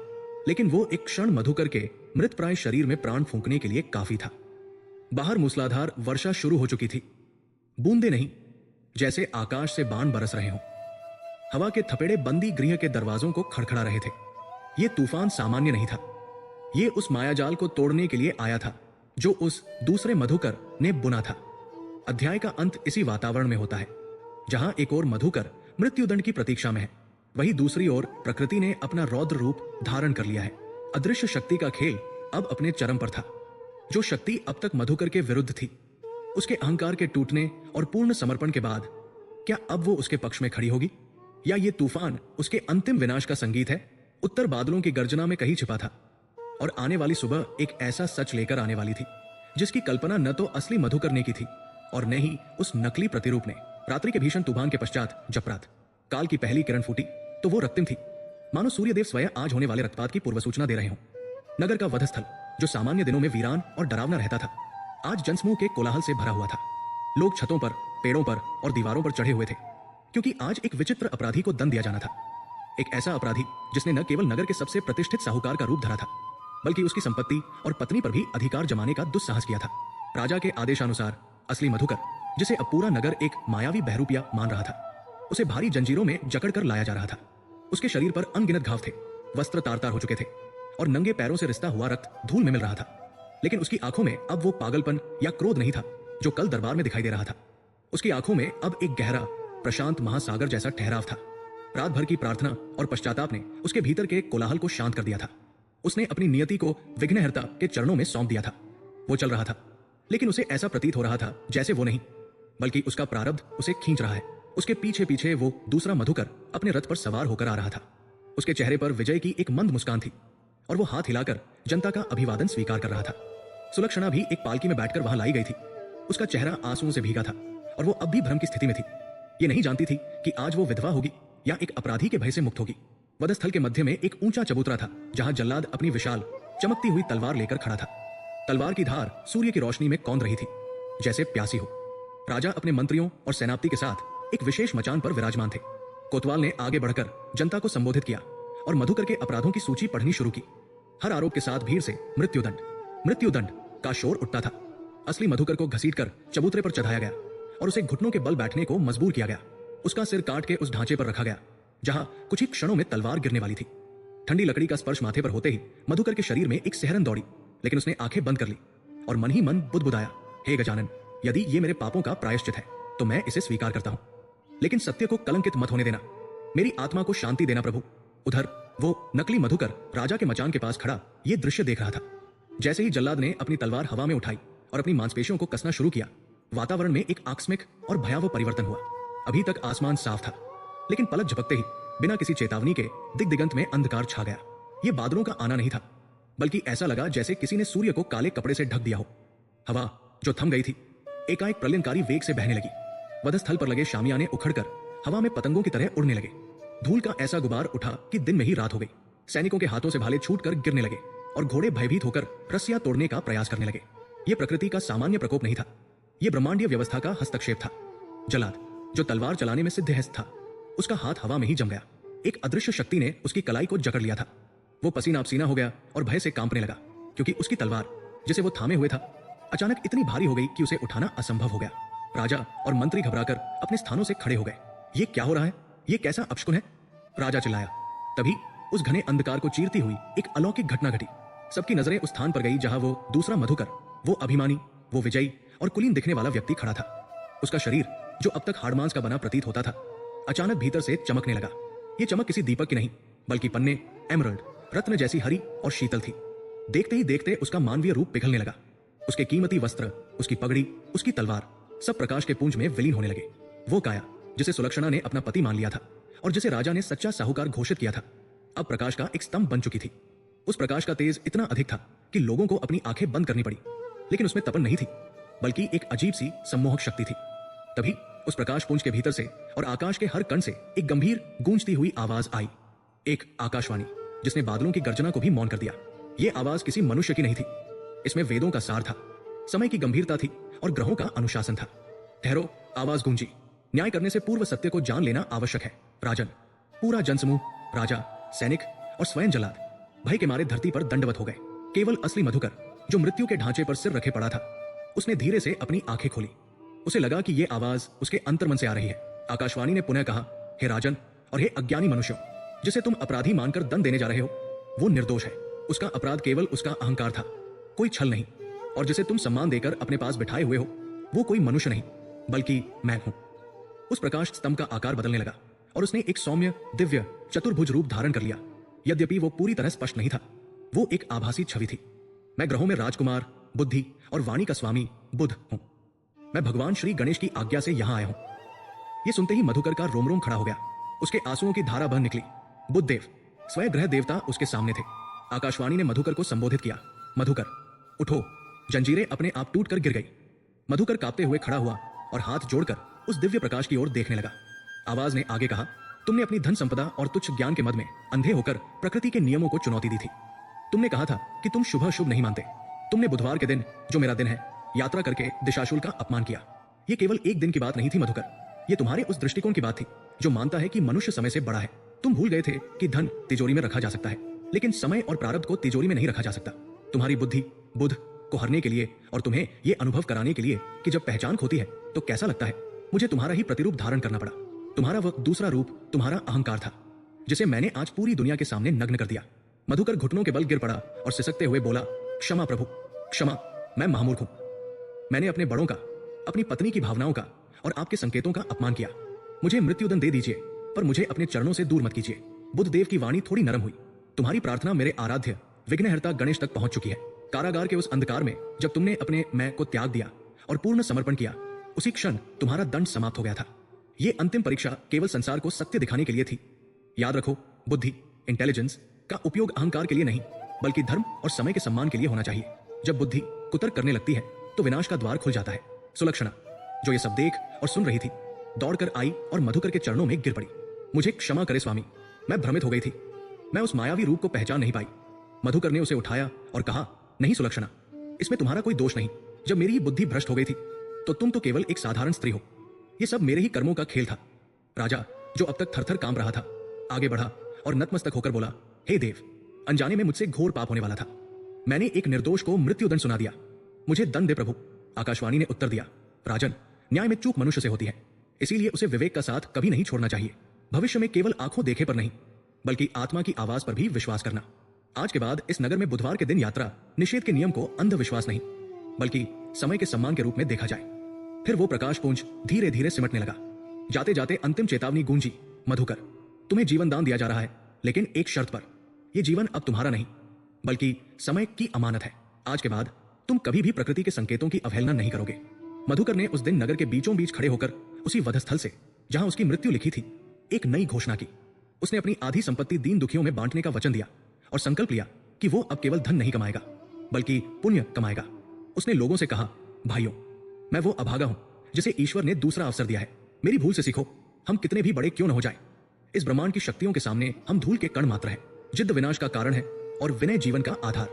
लेकिन वो एक क्षण मधुकर के मृतप्राय शरीर में प्राण फूंकने के लिए काफी था। बाहर मूसलाधार वर्षा शुरू हो चुकी थी। बूंदे नहीं, जैसे आकाश से बाण बरस रहे हों। हवा के थपेड़े बंदी गृह के दरवाजों को खड़खड़ा रहे थे। यह तूफान सामान्य नहीं था। यह उस मायाजाल को तोड़ने के लिए आया था जो उस दूसरे मधुकर ने बुना था। अध्याय का अंत इसी वातावरण में होता है, जहां एक ओर मधुकर मृत्युदंड की प्रतीक्षा में है, वहीं दूसरी ओर प्रकृति ने अपना रौद्र रूप धारण कर लिया है। अदृश्य शक्ति का खेल अब अपने चरम पर था। जो शक्ति अब तक मधुकर के विरुद्ध थी, उसके अहंकार के टूटने और पूर्ण समर्पण के बाद, क्या अब वो उसके पक्ष में खड़ी होगी, या ये तूफान उसके अंतिम विनाश का संगीत है? उत्तर बादलों की गर्जना में कहीं छिपा था, और आने वाली सुबह एक ऐसा सच लेकर आने वाली थी जिसकी कल्पना न तो असली मधुकर ने की थी और न ही उस नकली प्रतिरूप ने। रात्रि के भीषण तूफान के पश्चात जब रात काल की पहली किरण फूटी तो वो रक्तिम थी, मानो सूर्यदेव स्वयं आज होने वाले रक्तपात की पूर्व सूचना दे रहे हों। नगर का वधस्थल, जो सामान्य दिनों में वीरान और डरावना रहता था, आज जनसमूह के कोलाहल से भरा हुआ था। लोग छतों पर, पेड़ों पर और दीवारों पर चढ़े हुए थे, क्योंकि आज एक विचित्र अपराधी को दंड दिया जाना था। एक ऐसा अपराधी जिसने न केवल नगर के सबसे प्रतिष्ठित साहूकार का रूप धरा था, बल्कि उसकी संपत्ति और पत्नी पर भी अधिकार जमाने का दुस्साहस किया था। राजा के आदेशानुसार असली मधुकर, जिसे अब पूरा नगर एक मायावी बहरूपिया मान रहा था, उसे भारी जंजीरों में जकड़कर लाया जा रहा था। उसके शरीर पर अनगिनत घाव थे, वस्त्र तार-तार हो चुके थे और नंगे पैरों से रिसता हुआ रक्त धूल में मिल रहा था। लेकिन उसकी आंखों में अब वो पागलपन या क्रोध नहीं था जो कल दरबार में दिखाई दे रहा था। उसकी आंखों में अब एक गहरा, प्रशांत महासागर जैसा ठहराव था। रात भर की प्रार्थना और पश्चाताप ने उसके भीतर के कोलाहल को शांत कर दिया था। उसने अपनी नियति को विघ्नहर्ता के चरणों में सौंप दिया था। वो चल रहा था, लेकिन उसे ऐसा प्रतीत हो रहा था जैसे वो नहीं, बल्कि उसका प्रारब्ध उसे खींच रहा है। उसके पीछे पीछे वो दूसरा मधुकर अपने रथ पर सवार होकर आ रहा था। उसके चेहरे पर विजय की एक मंद मुस्कान थी और वो हाथ हिलाकर जनता का अभिवादन स्वीकार कर रहा था। सुलक्षणा भी एक पालकी में बैठकर वहां लाई गई थी। उसका चेहरा आंसुओं से भीगा था और वो अब भी भ्रम की स्थिति में थी। ये नहीं जानती थी कि आज वो विधवा होगी या एक अपराधी के भय से मुक्त होगी। वधस्थल के मध्य में एक ऊंचा चबूतरा था जहां जल्लाद अपनी विशाल चमकती हुई तलवार लेकर खड़ा था। तलवार की धार सूर्य की रोशनी में कौंध रही थी, जैसे प्यासी हो। राजा अपने मंत्रियों और सेनापति के साथ एक विशेष मचान पर विराजमान थे। कोतवाल ने आगे बढ़कर जनता को संबोधित किया और मधुकर के अपराधों की सूची पढ़नी शुरू की। हर आरोप के साथ भीड़ से मृत्युदंड का शोर उठता था। असली मधुकर को घसीटकर चबूतरे पर चढ़ाया गया और उसे घुटनों के बल बैठने को मजबूर किया गया। उसका सिर काट के उस ढांचे पर रखा गया जहां कुछ ही क्षणों में तलवार गिरने वाली थी। ठंडी लकड़ी का स्पर्श माथे पर होते ही मधुकर के शरीर में एक सिहरन दौड़ी, लेकिन उसने आंखें बंद कर ली और मन ही मन बुदबुदाया, हे गजानन, यदि ये मेरे पापों का प्रायश्चित है तो मैं इसे स्वीकार करता हूं, लेकिन सत्य को कलंकित मत होने देना। मेरी आत्मा को शांति देना प्रभु। उधर वो नकली मधुकर राजा के मचान के पास खड़ा ये दृश्य देख रहा था। जैसे ही जल्लाद ने अपनी तलवार हवा में उठाई और अपनी मांसपेशियों को कसना शुरू किया, वातावरण में एक आकस्मिक और भयावह परिवर्तन हुआ। अभी तक आसमान साफ था, लेकिन पलक झपकते ही बिना किसी चेतावनी के दिग्दिगंत में अंधकार छा गया। यह बादलों का आना नहीं था, बल्कि ऐसा लगा जैसे किसी ने सूर्य को काले कपड़े से ढक दिया हो। हवा जो थम गई थी एकाएक प्रलयंकारी वेग से बहने लगी। वधस्थल पर लगे शामियाने उखड़कर हवा में पतंगों की तरह उड़ने लगे। धूल का ऐसा गुबार उठा कि दिन में ही रात हो गई। सैनिकों के हाथों से भाले छूटकर गिरने लगे और घोड़े भयभीत होकर रस्सियां तोड़ने का प्रयास करने लगे। यह प्रकृति का सामान्य प्रकोप नहीं था, यह ब्रह्मांडीय व्यवस्था का हस्तक्षेप था। जल्लाद जो तलवार चलाने में सिद्धहस्त था, उसका हाथ हवा में ही जम गया। एक अदृश्य शक्ति ने उसकी कलाई को जकड़ लिया था। वो पसीना पसीना हो गया और भय से कांपने लगा, क्योंकि उसकी तलवार जिसे वो थामे हुए था अचानक इतनी भारी हो गई कि उसे उठाना असंभव हो गया। राजा और मंत्री घबराकर अपने स्थानों से खड़े हो गए। ये क्या हो रहा है? ये कैसा अपशकुन है? राजा चिल्लाया। तभी उस घने अंधकार को चीरती हुई एक अलौकिक घटना घटी। सबकी नजरें उस स्थान पर गई जहां वो दूसरा मधुकर, वो अभिमानी, वो विजयी और कुलीन दिखने वाला व्यक्ति खड़ा था। उसका शरीर जो अब तक हाड़मांस का बना प्रतीत होता था, अचानक भीतर से चमकने लगा। ये चमक किसी दीपक की नहीं, बल्कि पन्ने, एमरल्ड, रत्न जैसी हरी और शीतल थी। देखते ही देखते उसका मानवीय रूप पिघलने लगा। उसके कीमती वस्त्र, उसकी पगड़ी, उसकी तलवार सब प्रकाश के पुंज में विलीन होने लगे। वो काया जिसे सुलक्षणा ने अपना पति मान लिया था और जिसे राजा ने सच्चा साहूकार घोषित किया था, अब प्रकाश का एक स्तंभ बन चुकी थी। उस प्रकाश का तेज इतना अधिक था कि लोगों को अपनी आंखें बंद करनी पड़ी, लेकिन उसमें तपन नहीं थी, बल्कि एक अजीब सी सम्मोहक शक्ति थी। तभी उस प्रकाश पुंज के भीतर से और आकाश के हर कण से एक गंभीर गूंजती हुई आवाज आई, एक आकाशवाणी जिसने बादलों की गर्जना को भी मौन कर दिया। ये आवाज किसी मनुष्य की नहीं थी, इसमें वेदों का सार था, समय की गंभीरता थी और ग्रहों का अनुशासन था। ठहरो, आवाज गूंजी, न्याय करने से पूर्व सत्य को जान लेना आवश्यक है। राजन, पूरा जनसमूह, राजा, सैनिक और स्वयं जल्लाद भय के मारे धरती पर दंडवत हो गए। केवल असली मधुकर जो मृत्यु के ढांचे पर सिर रखे पड़ा था, उसने धीरे से अपनी आंखें खोली। उसे लगा कि यह आवाज उसके अंतर्मन से आ रही है। आकाशवाणी ने पुनः कहा, हे राजन और हे अज्ञानी मनुष्यों, जिसे तुम अपराधी मानकर दंड देने जा रहे हो, वो निर्दोष है। उसका अपराध केवल उसका अहंकार था, कोई छल नहीं। और जिसे तुम सम्मान देकर अपने पास बिठाए हुए हो, वो कोई मनुष्य नहीं, बल्कि मैं हूं। उस प्रकाश स्तंभ का आकार बदलने लगा और उसने एक सौम्य, दिव्य, चतुर्भुज रूप धारण कर लिया। यद्यपि वो पूरी तरह स्पष्ट नहीं था, वो एक आभासी छवि थी। मैं ग्रहों में राजकुमार, बुद्धि और वाणी का स्वामी बुध हूं। मैं भगवान श्री गणेश की आज्ञा से यहां आया हूं। ये सुनते ही मधुकर का रोम रोम खड़ा हो गया। उसके आंसुओं की धारा बह निकली। बुद्धदेव, स्वयं ग्रह देवता उसके सामने थे। आकाशवाणी ने मधुकर को संबोधित किया, मधुकर उठो। जंजीरें अपने आप टूटकर गिर गई। मधुकर कांपते हुए खड़ा हुआ और हाथ जोड़कर उस दिव्य प्रकाश की ओर देखने लगा। आवाज ने आगे कहा, तुमने अपनी धन संपदा और तुच्छ ज्ञान के मद में अंधे होकर प्रकृति के नियमों को चुनौती दी थी। तुमने कहा था कि तुम शुभ शुभ नहीं मानते। तुमने बुधवार के दिन, जो मेरा दिन है, यात्रा करके दिशाशूल का अपमान किया। यह केवल एक दिन की बात नहीं थी मधुकर, यह तुम्हारे उस दृष्टिकोण की बात थी जो मानता है कि मनुष्य समय से बड़ा है। तुम भूल गए थे कि धन तिजोरी में रखा जा सकता है, लेकिन समय और प्रारब्ध को तिजोरी में नहीं रखा जा सकता। तुम्हारी बुद्धि बुध को हरने के लिए और तुम्हें यह अनुभव कराने के लिए कि जब पहचान खोती है तो कैसा लगता है, मुझे तुम्हारा ही प्रतिरूप धारण करना पड़ा। तुम्हारा वह दूसरा रूप तुम्हारा अहंकार था, जिसे मैंने आज पूरी दुनिया के सामने नग्न कर दिया। मधुकर घुटनों के बल गिर पड़ा और सिसकते हुए बोला, क्षमा प्रभु, क्षमा, मैं महामूर्ख हूं। मैंने अपने बड़ों का, अपनी पत्नी की भावनाओं का और आपके संकेतों का अपमान किया। मुझे मृत्युदंड दे दीजिए, पर मुझे अपने चरणों से दूर मत कीजिए। बुद्धदेव की वाणी थोड़ी नरम हुई। तुम्हारी प्रार्थना मेरे आराध्य विघ्नहर्ता गणेश तक पहुंच चुकी है। कारागार के उस अंधकार में जब तुमने अपने मैं को त्याग दिया और पूर्ण समर्पण किया, उसी क्षण तुम्हारा दंड समाप्त हो गया था। ये अंतिम परीक्षा केवल संसार को सत्य दिखाने के लिए थी। याद रखो, बुद्धि, इंटेलिजेंस का उपयोग अहंकार के लिए नहीं, बल्कि धर्म और समय के सम्मान के लिए होना चाहिए। जब बुद्धि कुतर्क करने लगती है तो विनाश का द्वार खुल जाता है। सुलक्षणा, जो ये सब देख और सुन रही थी, दौड़कर आई और मधुकर के चरणों में गिर पड़ी। मुझे क्षमा करे स्वामी, मैं भ्रमित हो गई थी। मैं उस मायावी रूप को पहचान नहीं पाई। मधुकर ने उसे उठाया और कहा, नहीं सुलक्षणा, इसमें तुम्हारा कोई दोष नहीं। जब मेरी बुद्धि भ्रष्ट हो गई थी तो तुम तो केवल एक साधारण स्त्री हो। ये सब मेरे ही कर्मों का खेल था। राजा, जो अब तक थरथर कांप रहा था, आगे बढ़ा और नतमस्तक होकर बोला, हे देव, अनजाने में मुझसे घोर पाप होने वाला था। मैंने एक निर्दोष को मृत्युदंड सुना दिया। मुझे दंड दे प्रभु। आकाशवाणी ने उत्तर दिया, राजन, न्याय में चूक मनुष्य से होती है, इसीलिए उसे विवेक का साथ कभी नहीं छोड़ना चाहिए। भविष्य में केवल आंखों देखे पर नहीं, बल्कि आत्मा की आवाज पर भी विश्वास करना। आज के बाद इस नगर में बुधवार के दिन यात्रा निषेध के नियम को अंधविश्वास नहीं, बल्कि समय के सम्मान के रूप में देखा जाए। फिर वो प्रकाश पुंज धीरे धीरे सिमटने लगा। जाते जाते अंतिम चेतावनी गूंजी, मधुकर, तुम्हें जीवन दान दिया जा रहा है, लेकिन एक शर्त पर। यह जीवन अब तुम्हारा नहीं, बल्कि समय की अमानत है। आज के बाद तुम कभी भी प्रकृति के संकेतों की अवहेलना नहीं करोगे। मधुकर ने उस दिन नगर के बीचों बीच खड़े होकर उसी वधस्थल से, जहां उसकी मृत्यु लिखी थी, एक नई घोषणा की। उसने अपनी आधी संपत्ति दीन दुखियों में बांटने का वचन दिया और संकल्प लिया कि वो अब केवल धन नहीं कमाएगा, बल्कि पुण्य कमाएगा। उसने लोगों से कहा, भाइयों, मैं वो अभागा हूं जिसे ईश्वर ने दूसरा अवसर दिया है। मेरी भूल से सीखो। हम कितने भी बड़े क्यों न हो जाए, इस ब्रह्मांड की शक्तियों के सामने हम धूल के कण मात्र हैं। जिद्द विनाश का कारण है और विनय जीवन का आधार।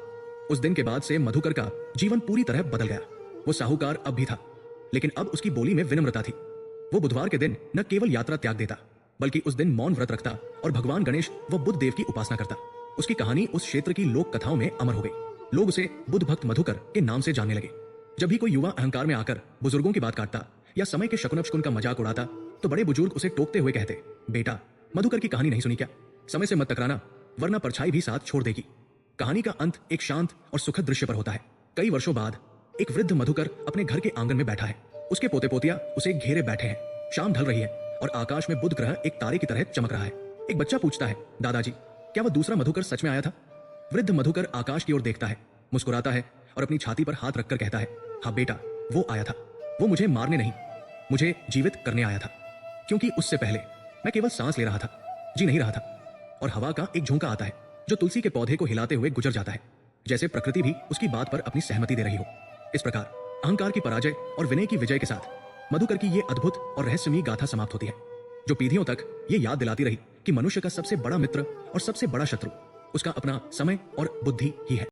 उस दिन के बाद से मधुकर का जीवन पूरी तरह बदल गया। वो साहूकार अब भी था, लेकिन अब उसकी बोली में विनम्रता थी। वो बुधवार के दिन न केवल यात्रा त्याग देता, बल्कि उस दिन मौन व्रत रखता और भगवान गणेश व बुद्ध देव की उपासना करता। उसकी कहानी उस क्षेत्र की लोक कथाओं में अमर हो गई। लोग उसे बुद्ध भक्त मधुकर के नाम से जानने लगे। जब भी कोई युवा अहंकार में आकर बुजुर्गों की बात काटता या समय के शकुन का मजाक उड़ाता, तो बड़े बुजुर्ग उसे टोकते हुए कहते, बेटा, मधुकर की कहानी नहीं सुनी क्या? समय से मत टकराना, वरना परछाई भी साथ छोड़ देगी। कहानी का अंत एक शांत और सुखद दृश्य पर होता है। कई वर्षों बाद एक वृद्ध मधुकर अपने घर के आंगन में बैठा है। उसके पोते पोतिया उसे घेरे बैठे हैं। शाम ढल रही है और आकाश में बुध ग्रह एक तारे की तरह चमक रहा है। एक बच्चा पूछता है, दादाजी, क्या वह दूसरा मधुकर सच में आया था? वृद्ध मधुकर आकाश की ओर देखता है, मुस्कुराता है और अपनी छाती पर हाथ रखकर कहता है, हाँ बेटा, वो आया था। वो मुझे मारने नहीं, मुझे जीवित करने आया था, क्योंकि उससे पहले मैं केवल सांस ले रहा था, जी नहीं रहा था। और हवा का एक झोंका आता है जो तुलसी के पौधे को हिलाते हुए गुजर जाता है, जैसे प्रकृति भी उसकी बात पर अपनी सहमति दे रही हो। इस प्रकार अहंकार की पराजय और विनय की विजय के साथ मधुकर की ये अद्भुत और रहस्यमयी गाथा समाप्त होती है, जो पीढ़ियों तक ये याद दिलाती रही कि मनुष्य का सबसे बड़ा मित्र और सबसे बड़ा शत्रु उसका अपना समय और बुद्धि ही है।